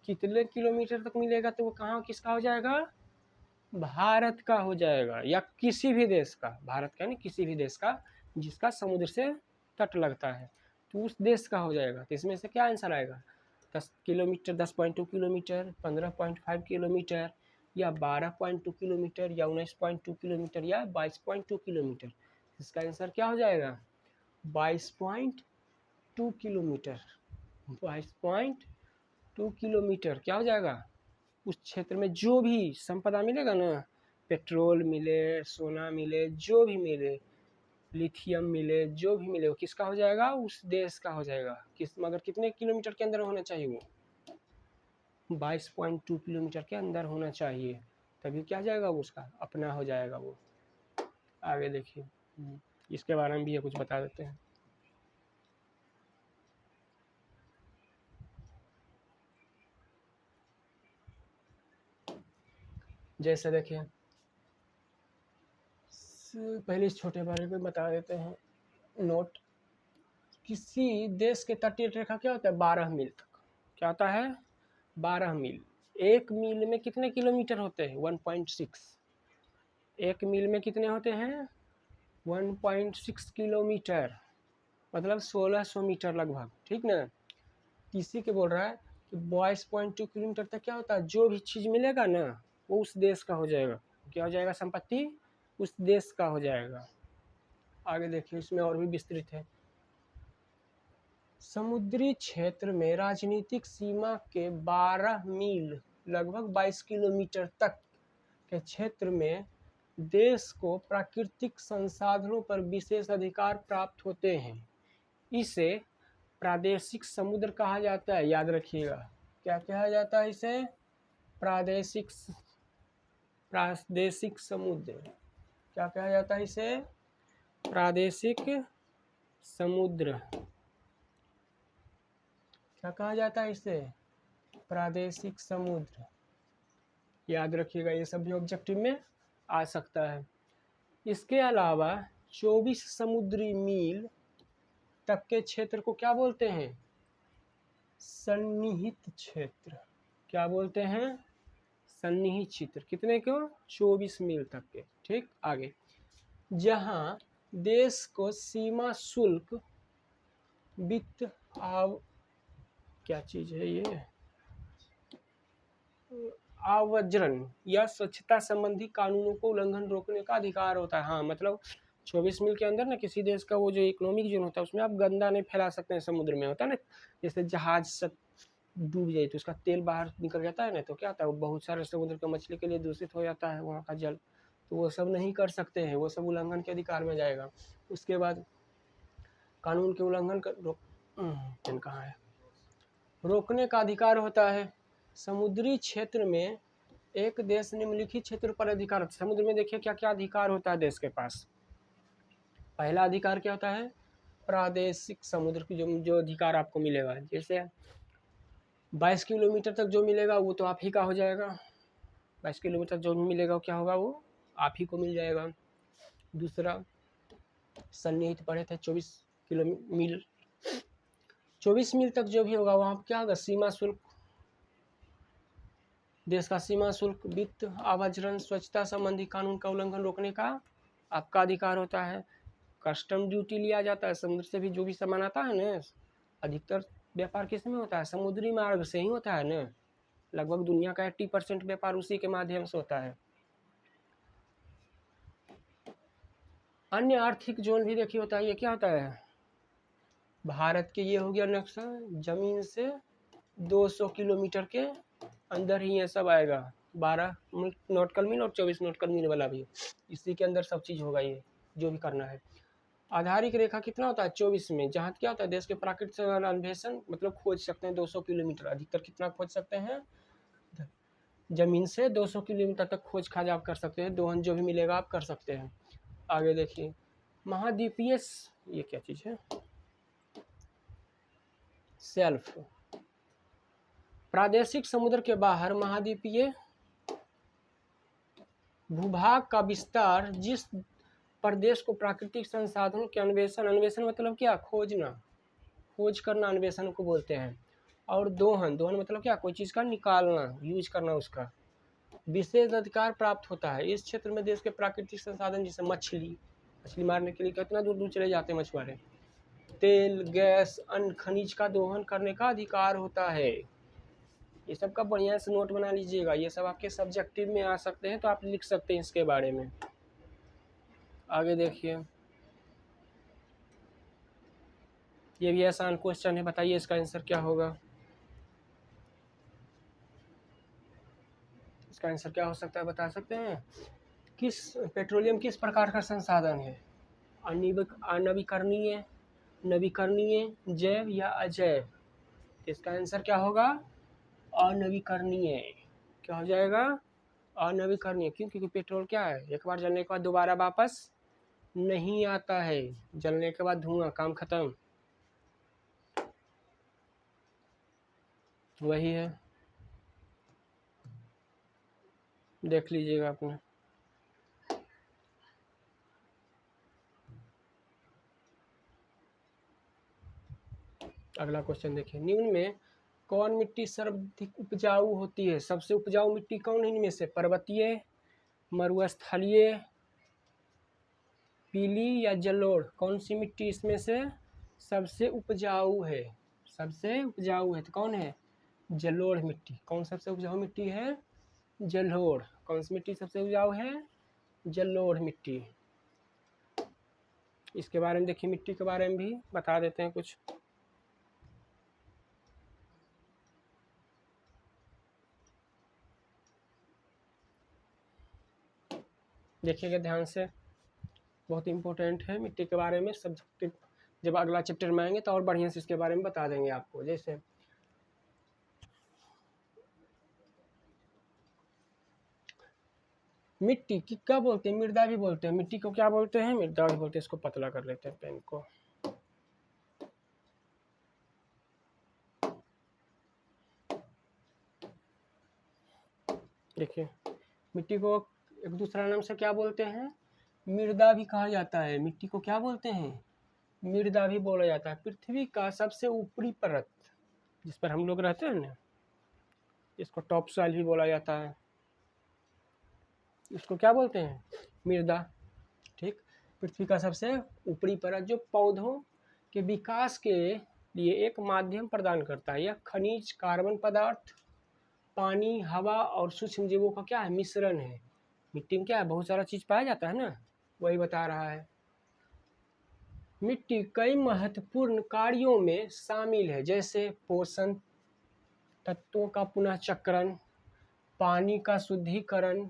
कितने किलोमीटर तक मिलेगा तो वो कहाँ किसका हो जाएगा, भारत का हो जाएगा, या किसी भी देश का, भारत का नहीं किसी भी देश का जिसका समुद्र से तट लगता है, तो उस देश का हो जाएगा। तो इसमें से क्या आंसर आएगा, 10 किलोमीटर, 10.2 किलोमीटर, 15.5 किलोमीटर, या 12.2 किलोमीटर, या 19.2 किलोमीटर, या 22.2 किलोमीटर। इसका आंसर क्या हो जाएगा 22.2 किलोमीटर, 22.2 किलोमीटर क्या हो जाएगा। उस क्षेत्र में जो भी संपदा मिलेगा ना, पेट्रोल मिले, सोना मिले, जो भी मिले, लिथियम मिले, जो भी मिले, वो किसका हो जाएगा उस देश का हो जाएगा, किस मगर कितने किलोमीटर के अंदर होना चाहिए वो 22.2 किलोमीटर के अंदर होना चाहिए, तभी क्या जाएगा वो उसका अपना हो जाएगा वो। आगे देखिए, इसके बारे में भी ये कुछ बता देते हैं। जैसे देखिए, पहले इस छोटे बारे में बता देते हैं। नोट, किसी देश के तटीय रेखा क्या होता है 12 मील तक, क्या होता है 12 मील। एक मील में कितने किलोमीटर होते हैं 1.6। एक मील में कितने होते हैं 1.6 किलोमीटर, मतलब 1600 मीटर लगभग, ठीक ना। किसी के बोल रहा है कि 22.2 किलोमीटर तक क्या होता है, जो भी चीज़ मिलेगा ना वो उस देश का हो जाएगा। क्या हो जाएगा, संपत्ति उस देश का हो जाएगा। आगे देखिए इसमें और भी विस्तृत है। समुद्री क्षेत्र में राजनीतिक सीमा के 12 मील लगभग 22 किलोमीटर तक के क्षेत्र में देश को प्राकृतिक संसाधनों पर विशेष अधिकार प्राप्त होते हैं। इसे प्रादेशिक समुद्र कहा जाता है, याद रखिएगा। क्या कहा जाता है इसे, प्रादेशिक समुद्र। क्या कहा जाता है इसे, प्रादेशिक समुद्र। क्या कहा जाता है इसे, प्रादेशिक समुद्र। याद रखिएगा, ये सब भी ऑब्जेक्टिव में आ सकता है। इसके अलावा 24 समुद्री मील तक के क्षेत्र को क्या बोलते हैं, सन्निहित क्षेत्र। क्या बोलते हैं, सन्निहित क्षेत्र। कितने को, 24 मील तक के, ठीक। आगे, जहां देश को सीमा शुल्क, वित्त क्या चीज है ये, आवर्जन या स्वच्छता संबंधी कानूनों को उल्लंघन रोकने का अधिकार होता है। हाँ, मतलब 24 मील के अंदर ना किसी देश का वो जो इकोनॉमिक जोन होता है उसमें आप गंदा नहीं फैला सकते हैं। समुद्र में होता है ना, जैसे जहाज सब डूब जाए तो उसका तेल बाहर निकल जाता है ना, तो क्या होता है, बहुत सारे समुद्र का मछली के लिए दूषित हो जाता है वहाँ का जल, तो वो सब नहीं कर सकते हैं, वो सब उल्लंघन के अधिकार में जाएगा। उसके बाद कानून के उल्लंघन कर कहाँ है, रोकने का अधिकार होता है। समुद्री क्षेत्र में एक देश निम्नलिखित क्षेत्र पर अधिकार होता है। समुद्र में देखिए क्या क्या अधिकार होता है देश के पास। पहला अधिकार क्या होता है, प्रादेशिक समुद्र की जो अधिकार आपको मिलेगा, जैसे 22 किलोमीटर तक जो मिलेगा वो तो आप ही का हो जाएगा। 22 किलोमीटर जो मिलेगा क्या होगा, वो आप ही को मिल जाएगा। दूसरा, सन्निहित पड़े थे 24 मील, 24 मील तक जो भी होगा वहाँ क्या होगा, सीमा शुल्क, देश का सीमा शुल्क, वित्त, आवाजन, स्वच्छता संबंधी कानून का उल्लंघन रोकने का आपका अधिकार होता है। कस्टम ड्यूटी लिया जाता है, समुद्र से भी जो भी सामान आता है ना, अधिकतर व्यापार किस में होता है, समुद्री मार्ग से ही होता है ना। लगभग दुनिया का 80% व्यापार उसी के माध्यम से होता है। अन्य आर्थिक जोन भी देखिए होता है, ये क्या होता है, भारत के ये हो गया नक्शा, जमीन से 200 किलोमीटर के अंदर ही ये सब आएगा। 12 नॉटिकल मील और 24 नॉटिकल मील वाला भी, इसी के अंदर सब चीज़ होगा, ये जो भी करना है। आधारिक रेखा कितना होता है 24 में, जहाँ क्या होता है देश के प्राकृतिक अन्वेषण, मतलब खोज सकते हैं 200 किलोमीटर, अधिकतर कितना खोज सकते हैं, जमीन से 200 किलोमीटर तक खोज खाज आप कर सकते हैं, दोहन जो भी मिलेगा आप कर सकते हैं। आगे देखिए, महाद्वीपीय, ये क्या चीज़ है, सेल्फ, प्रादेशिक समुद्र के बाहर महाद्वीपीय भूभाग का विस्तार, जिस प्रदेश को प्राकृतिक संसाधनों के अन्वेषण मतलब क्या, खोजना, खोज करना अन्वेषण को बोलते हैं। और दोहन मतलब क्या, कोई चीज़ का निकालना, यूज करना, उसका विशेष अधिकार प्राप्त होता है। इस क्षेत्र में देश के प्राकृतिक संसाधन जैसे मछली मारने के लिए कितना दूर दूर चले जाते हैं मछुआरे, तेल, गैस, अन्य खनिज का दोहन करने का अधिकार होता है। ये सब का बढ़िया से नोट बना लीजिएगा, ये सब आपके सब्जेक्टिव में आ सकते हैं, तो आप लिख सकते हैं इसके बारे में। आगे देखिए, ये भी आसान क्वेश्चन है, बताइए इसका आंसर क्या होगा। इसका आंसर क्या हो सकता है, बता सकते हैं। पेट्रोलियम किस प्रकार का संसाधन है, अनवीकरणीय, नवीकरणीय, जैव या अजैव। इसका आंसर क्या होगा, अनवीकरणीय। क्या हो जाएगा, अनवीकरणीय। क्यों, क्योंकि पेट्रोल क्या है, एक बार जलने के बाद दोबारा वापस नहीं आता है, जलने के बाद धुआं, काम खत्म, वही है, देख लीजिएगा अपने। अगला क्वेश्चन देखिए, निम्न में कौन मिट्टी सर्वाधिक उपजाऊ होती है? सबसे उपजाऊ मिट्टी कौन है इनमें से? पर्वतीय, मरुस्थलीय, पीली या जलोढ़? कौन सी मिट्टी इसमें से सबसे उपजाऊ है? सबसे उपजाऊ है तो कौन है? जलोढ़ मिट्टी। कौन सबसे उपजाऊ मिट्टी है? जलोढ़। कौन सी मिट्टी सबसे उपजाऊ है? जलोढ़ मिट्टी। इसके बारे में देखिए, मिट्टी के बारे में भी बता देते हैं कुछ। देखिएगा ध्यान से, बहुत इम्पोर्टेंट है मिट्टी के बारे में। सब्जेक्टिव जब अगला चैप्टर में आएंगे तो और बढ़िया से इसके बारे में बता देंगे आपको। जैसे मिट्टी की क्या बोलते हैं? मृदा भी बोलते हैं। मिट्टी को क्या बोलते हैं? मृदा भी बोलते हैं। इसको पतला कर लेते हैं पेन को। देखिए, मिट्टी को एक दूसरा नाम से क्या बोलते हैं? मृदा भी कहा जाता है। मिट्टी को क्या बोलते हैं? मृदा भी बोला जाता है। पृथ्वी का सबसे ऊपरी परत जिस पर हम लोग रहते हैं ना, इसको टॉप सॉइल भी बोला जाता है। इसको क्या बोलते हैं? मृदा। ठीक। पृथ्वी का सबसे ऊपरी परत जो पौधों के विकास के लिए एक माध्यम प्रदान करता है। यह खनिज, कार्बन पदार्थ, पानी, हवा और सूक्ष्म जीवों का क्या है? मिश्रण है। मिट्टी में क्या है? बहुत सारा चीज पाया जाता है ना, वही बता रहा है। मिट्टी कई महत्वपूर्ण कार्यों में शामिल है, जैसे पोषण तत्वों का पुनः चक्रण, पानी का शुद्धिकरण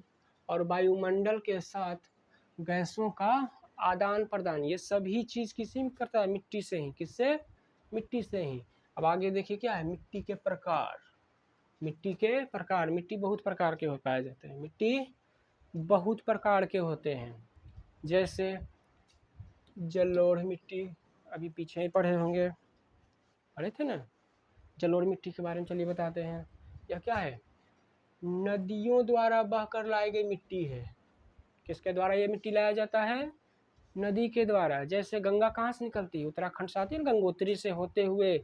और वायुमंडल के साथ गैसों का आदान प्रदान। ये सभी चीज किसी में करता है? मिट्टी से ही। किससे? मिट्टी से ही। अब आगे देखिए क्या है? मिट्टी के प्रकार। मिट्टी के प्रकार। मिट्टी बहुत प्रकार के पाए जाते हैं। मिट्टी बहुत प्रकार के होते हैं, जैसे जलोढ़ मिट्टी, अभी पीछे ही पढ़े होंगे, पढ़े थे ना जलोढ़ मिट्टी के बारे में। चलिए बताते हैं। यह क्या है? नदियों द्वारा बहकर लाई गई मिट्टी है। किसके द्वारा ये मिट्टी लाया जाता है? नदी के द्वारा। जैसे गंगा कहाँ से निकलती है? उत्तराखंड से आती है ना, गंगोत्री से होते हुए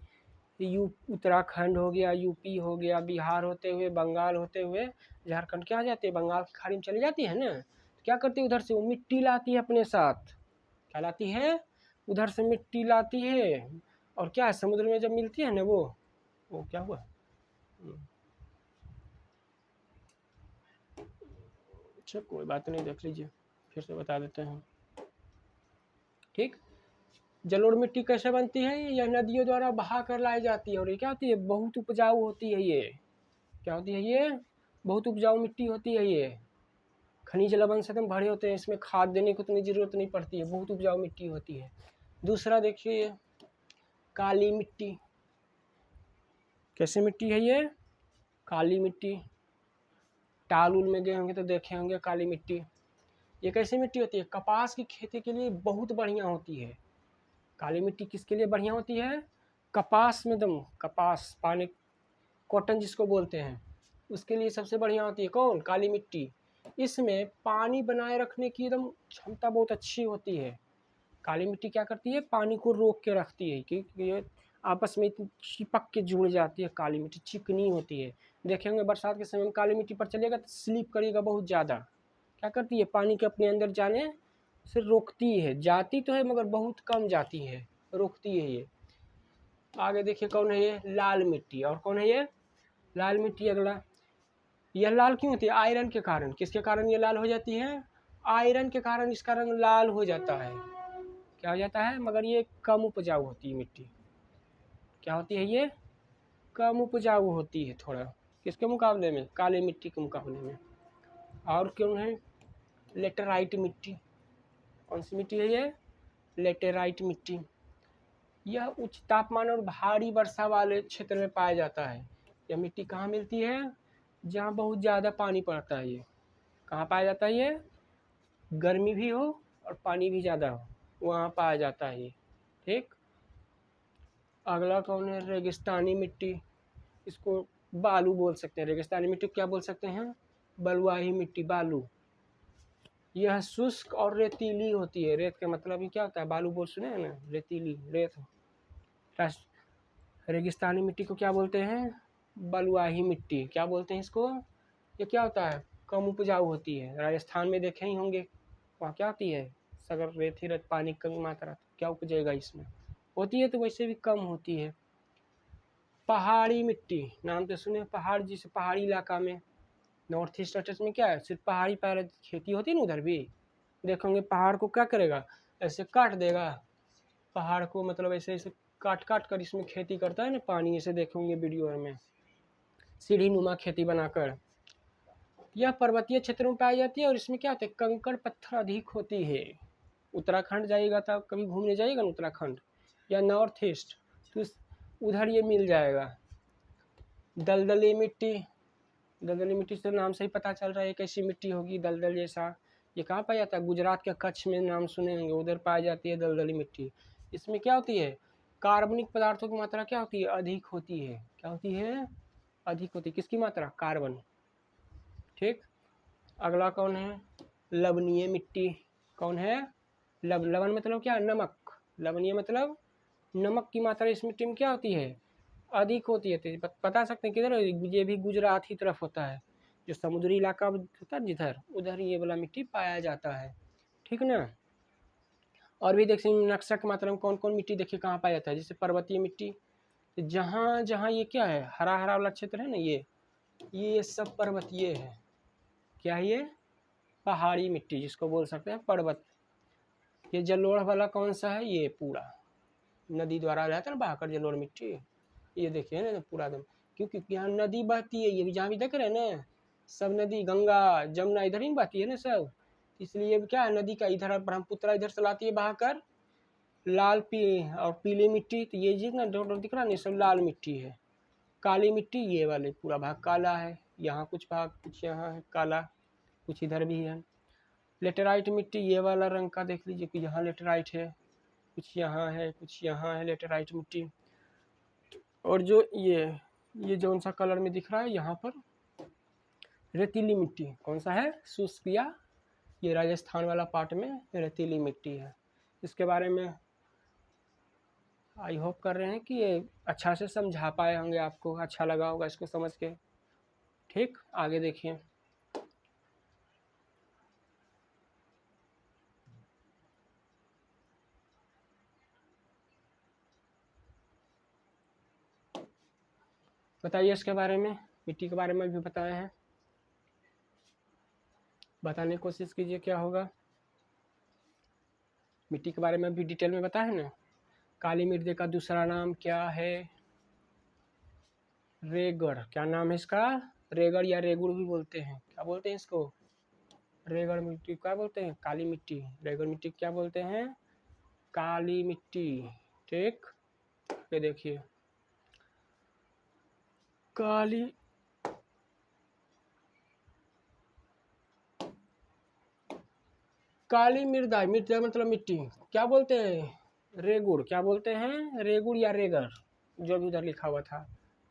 उत्तराखंड हो गया, यूपी हो गया, बिहार होते हुए, बंगाल होते हुए झारखंड क्या जाती है? बंगाल की खाड़ी में चली जाती है ना। तो क्या करती है? उधर से वो मिट्टी लाती है अपने साथ। क्या लाती है? उधर से मिट्टी लाती है। और क्या है? समुद्र में जब मिलती है ना वो क्या हुआ? अच्छा कोई बात नहीं, देख लीजिए, फिर से बता देते हैं। ठीक। जलोढ़ मिट्टी कैसे बनती है? यह नदियों द्वारा बहा कर लाई जाती है। और ये क्या होती है? बहुत उपजाऊ होती है। ये क्या होती है? ये बहुत उपजाऊ मिट्टी होती है। ये खनिज लवण से एकदम भरे होते हैं। इसमें खाद देने की उतनी जरूरत नहीं पड़ती है। बहुत उपजाऊ मिट्टी होती है। दूसरा देखिए, काली मिट्टी। कैसे मिट्टी है ये? काली मिट्टी। टाल उल में गए होंगे तो देखे होंगे काली मिट्टी। ये कैसी मिट्टी होती है? कपास की खेती के लिए बहुत बढ़िया होती है। काली मिट्टी किसके लिए बढ़िया होती है? कपास में एकदम, कपास पानी, कॉटन जिसको बोलते हैं, उसके लिए सबसे बढ़िया होती है। कौन? काली मिट्टी। इसमें पानी बनाए रखने की एकदम क्षमता बहुत अच्छी होती है। काली मिट्टी क्या करती है? पानी को रोक के रखती है, क्योंकि ये आपस में चिपक के जुड़ जाती है। काली मिट्टी चिकनी होती है। देखेंगे बरसात के समय में काली मिट्टी पर चलेगा तो स्लिप करेगा बहुत ज़्यादा। क्या करती है? पानी के अपने अंदर जाने से रोकती है। जाती तो है मगर बहुत कम जाती है, रोकती है ये। आगे देखिए कौन है ये? लाल मिट्टी। और कौन है ये? लाल मिट्टी। अगला, यह लाल क्यों होती है? आयरन के कारण। किसके कारण ये लाल हो जाती है? आयरन के कारण इसका रंग लाल हो जाता है। क्या हो जाता है? मगर ये कम उपजाऊ होती है मिट्टी। क्या होती है ये? कम उपजाऊ होती है थोड़ा। किसके मुकाबले में? काली मिट्टी के मुकाबले में। और क्यों है? लेटेराइट मिट्टी। कौन सी मिट्टी है ये? लेटेराइट मिट्टी। यह उच्च तापमान और भारी वर्षा वाले क्षेत्र में पाया जाता है। यह मिट्टी कहाँ मिलती है? जहाँ बहुत ज़्यादा पानी पड़ता है। ये कहाँ पाया जाता है? ये गर्मी भी हो और पानी भी ज़्यादा हो, वहाँ पाया जाता है ये। ठीक। अगला कौन है? रेगिस्तानी मिट्टी। इसको बालू बोल सकते हैं। रेगिस्तानी मिट्टी क्या बोल सकते हैं? बलुआही मिट्टी, बालू। यह शुष्क और रेतीली होती है। रेत का मतलब ही क्या होता है? बालू बोल सुने हैं ना, रेतीली रेत। रेगिस्तानी मिट्टी को क्या बोलते हैं? बलुआही मिट्टी, क्या बोलते हैं इसको? ये क्या होता है? कम उपजाऊ होती है। राजस्थान में देखे ही होंगे, वहाँ क्या होती है? अगर रेती रेत पानी की कम मात्रा, तो क्या उपजेगा इसमें? होती है तो वैसे भी कम होती है। पहाड़ी मिट्टी, नाम तो सुने पहाड़, जिसे पहाड़ी इलाका में, नॉर्थ ईस्ट स्टेट्स में क्या है, सिर्फ पहाड़ी पर खेती होती है ना, उधर भी देखोगे पहाड़ को क्या करेगा, ऐसे काट देगा पहाड़ को, मतलब ऐसे ऐसे काट काट कर इसमें खेती करता है ना, पानी ऐसे देखेंगे वीडियो में, सीढ़ी नुमा खेती बनाकर। यह पर्वतीय क्षेत्रों में पाई जाती है और इसमें क्या होता है, कंकड़ पत्थर अधिक होती है। उत्तराखंड जाइएगा तो कभी घूमने जाइएगा ना उत्तराखंड या नॉर्थ ईस्ट, तो उधर ये मिल जाएगा। दलदली मिट्टी, दलदली मिट्टी से नाम से ही पता चल रहा है कैसी मिट्टी होगी, दलदल जैसा। ये कहाँ पाया जाता है? गुजरात के कच्छ में नाम सुने होंगे, उधर पाई जाती है दलदली मिट्टी। इसमें क्या होती है, कार्बनिक पदार्थों की मात्रा क्या होती है, अधिक होती है। क्या होती है? अधिक होती है। किसकी मात्रा? कार्बन। ठीक। अगला कौन है? लवणीय मिट्टी। कौन है? लवण मतलब क्या? नमक। लवणीय मतलब नमक की मात्रा इस मिट्टी में क्या होती है? अधिक होती है। तो बता सकते हैं किधर? ये भी गुजरात की तरफ होता है, जो समुद्री इलाका होता है जिधर, उधर ये वाला मिट्टी पाया जाता है। ठीक ना। और भी देखिए नक्शा की मात्रा में कौन कौन मिट्टी देखिए कहाँ पाया जाता है, जैसे पर्वतीय मिट्टी, जहाँ जहाँ ये क्या है, हरा हरा वाला क्षेत्र है ना, ये सब पर्वतीय है। क्या है ये? पहाड़ी मिट्टी, जिसको बोल सकते हैं पर्वत। ये जलोढ़ वाला कौन सा है? ये पूरा नदी द्वारा रहता है ना बहाकर जलोढ़ मिट्टी, ये देखिए ना पूरा एकदम, क्योंकि यहाँ नदी बहती है, ये भी जहाँ भी देख रहे हैं ना, सब नदी, गंगा जमुना इधर ही बहती है ना सब, इसलिए क्या है, नदी का इधर ब्रह्मपुत्र इधर से लाती है बहाकर। लाल और पीली मिट्टी, तो ये जितना डॉट दिख रहा है ना, सब लाल मिट्टी है। काली मिट्टी ये वाले पूरा भाग काला है, यहाँ कुछ भाग, कुछ यहाँ है काला, कुछ इधर भी है। लेटेराइट मिट्टी ये वाला रंग का देख लीजिए कि यहाँ लेटेराइट है, कुछ यहाँ है, कुछ यहाँ है लेटेराइट मिट्टी। और जो ये जौन सा कलर में दिख रहा है यहाँ पर, रेतीली मिट्टी, कौन सा है? शुष्किया, ये राजस्थान वाला पार्ट में रेतीली मिट्टी है। इसके बारे में आई होप कर रहे हैं कि ये अच्छा से समझा पाए होंगे, आपको अच्छा लगा होगा इसको समझ के। ठीक, आगे देखिए। बताइए इसके बारे में, मिट्टी के बारे में भी बताया है, बताने की कोशिश कीजिए क्या होगा। मिट्टी के बारे में भी डिटेल में बताया है ना। काली मृदा का दूसरा नाम क्या है? रेगड़। क्या नाम है इसका? रेगड़ या रेगुड़ भी बोलते हैं। क्या बोलते हैं इसको? रेगड़ मिट्टी क्या बोलते हैं? काली मिट्टी। रेगड़ मिट्टी क्या बोलते हैं? काली मिट्टी। ठीक, ये देखिए काली, काली मृदा, मृदा मतलब मिट्टी, क्या बोलते हैं? रेगुड़। क्या बोलते हैं? रेगुड़ या रेगड़, जो भी उधर लिखा हुआ था,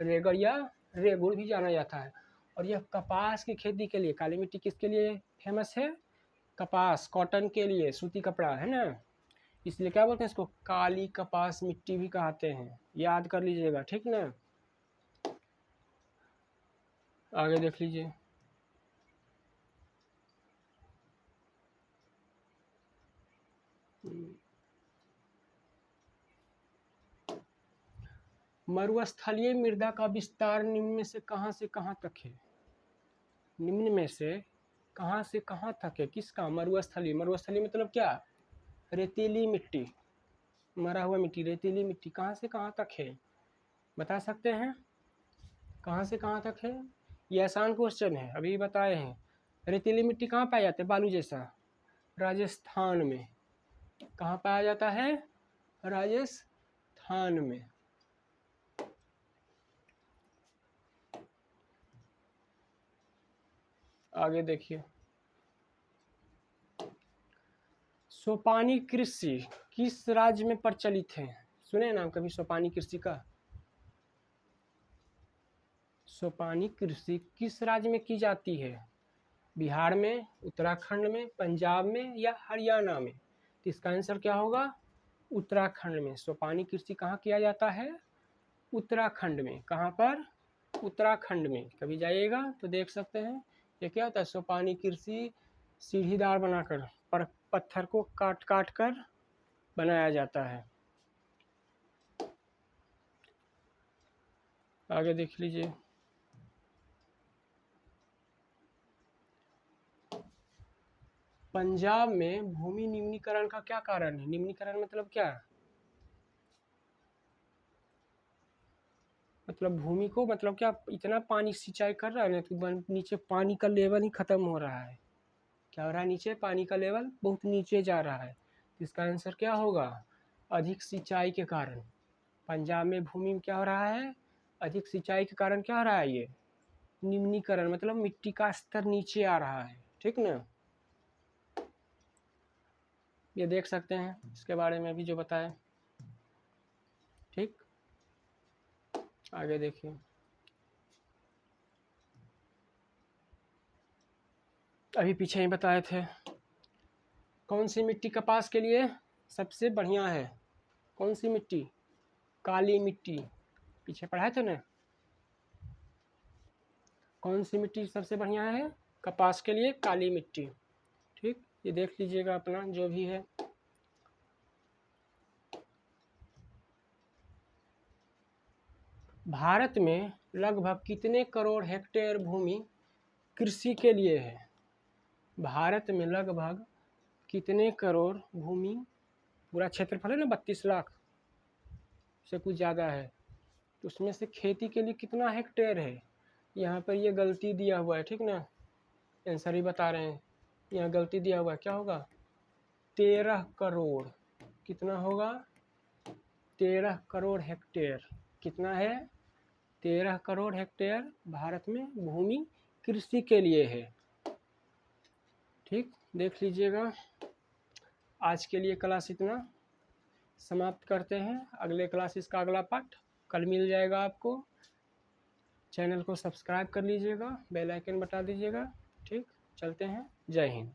रेगड़ या रेगुड़ भी जाना जाता है। और यह कपास की खेती के लिए, काली मिट्टी किसके लिए फेमस है? कपास, कॉटन के लिए, सूती कपड़ा है ना, इसलिए क्या बोलते हैं इसको? काली कपास मिट्टी भी कहते हैं, याद कर लीजिएगा। ठीक ना। आगे देख लीजिए। मरुस्थलीय मृदा का विस्तार निम्न में से कहाँ तक है? निम्न में से कहाँ तक है? किसका? मरुस्थलीय। मरुस्थलीय मतलब क्या? रेतीली मिट्टी, मरा हुआ मिट्टी, रेतीली मिट्टी कहाँ से कहाँ तक है? बता सकते हैं कहाँ से कहाँ तक है? ये आसान क्वेश्चन है, अभी बताए हैं। रेतीली मिट्टी कहाँ पाया जाता है? बालू जैसा, राजस्थान में। कहाँ पाया जाता है? राजस्थान में। आगे देखिए। सोपानी कृषि किस राज्य में प्रचलित है? सुने नाम कभी सोपानी कृषि का? सोपानी कृषि किस राज्य में की जाती है? बिहार में, उत्तराखंड में, पंजाब में या हरियाणा में? तो इसका आंसर क्या होगा? उत्तराखंड में। सोपानी कृषि कहाँ किया जाता है? उत्तराखंड में। कहाँ पर? उत्तराखंड में कभी जाइएगा तो देख सकते हैं ये क्या होता है, सोपानी कृषि सीढ़ीदार बनाकर पत्थर को काट काट कर बनाया जाता है। आगे देख लीजिए। पंजाब में भूमि निम्नीकरण का क्या कारण है? निम्नीकरण मतलब क्या? मतलब भूमि को, मतलब क्या, इतना पानी सिंचाई कर रहा है ना कि नीचे पानी का लेवल ही खत्म हो रहा है। क्या हो रहा है? नीचे पानी का लेवल बहुत नीचे जा रहा है। इसका आंसर क्या होगा? अधिक सिंचाई के कारण। पंजाब में भूमि में क्या हो रहा है? अधिक सिंचाई के कारण क्या हो रहा है? ये निम्नीकरण मतलब मिट्टी का स्तर नीचे आ रहा है। ठीक ना? ये देख सकते हैं इसके बारे में अभी जो बताया। ठीक, आगे देखिए। अभी पीछे ही बताए थे। कौन सी मिट्टी कपास के लिए सबसे बढ़िया है? कौन सी मिट्टी? काली मिट्टी। पीछे पढ़ाए थे ना। कौन सी मिट्टी सबसे बढ़िया है कपास के लिए? काली मिट्टी। ठीक, ये देख लीजिएगा अपना जो भी है। भारत में लगभग कितने करोड़ हेक्टेयर भूमि कृषि के लिए है? भारत में लगभग कितने करोड़ भूमि, पूरा क्षेत्रफल है ना 32 लाख से कुछ ज़्यादा है, तो उसमें से खेती के लिए कितना हेक्टेयर है? यहाँ पर ये गलती दिया हुआ है। ठीक ना, आंसर ही बता रहे हैं। यहाँ गलती दिया हुआ है, क्या होगा? 13 करोड़। कितना होगा? 13 करोड़ हेक्टेयर। कितना है? 13 करोड़ हेक्टेयर भारत में भूमि कृषि के लिए है। ठीक, देख लीजिएगा। आज के लिए क्लास इतना समाप्त करते हैं। अगले क्लासेस का अगला पार्ट कल मिल जाएगा आपको। चैनल को सब्सक्राइब कर लीजिएगा, बेल आइकन बता दीजिएगा। ठीक, चलते हैं। जय हिंद।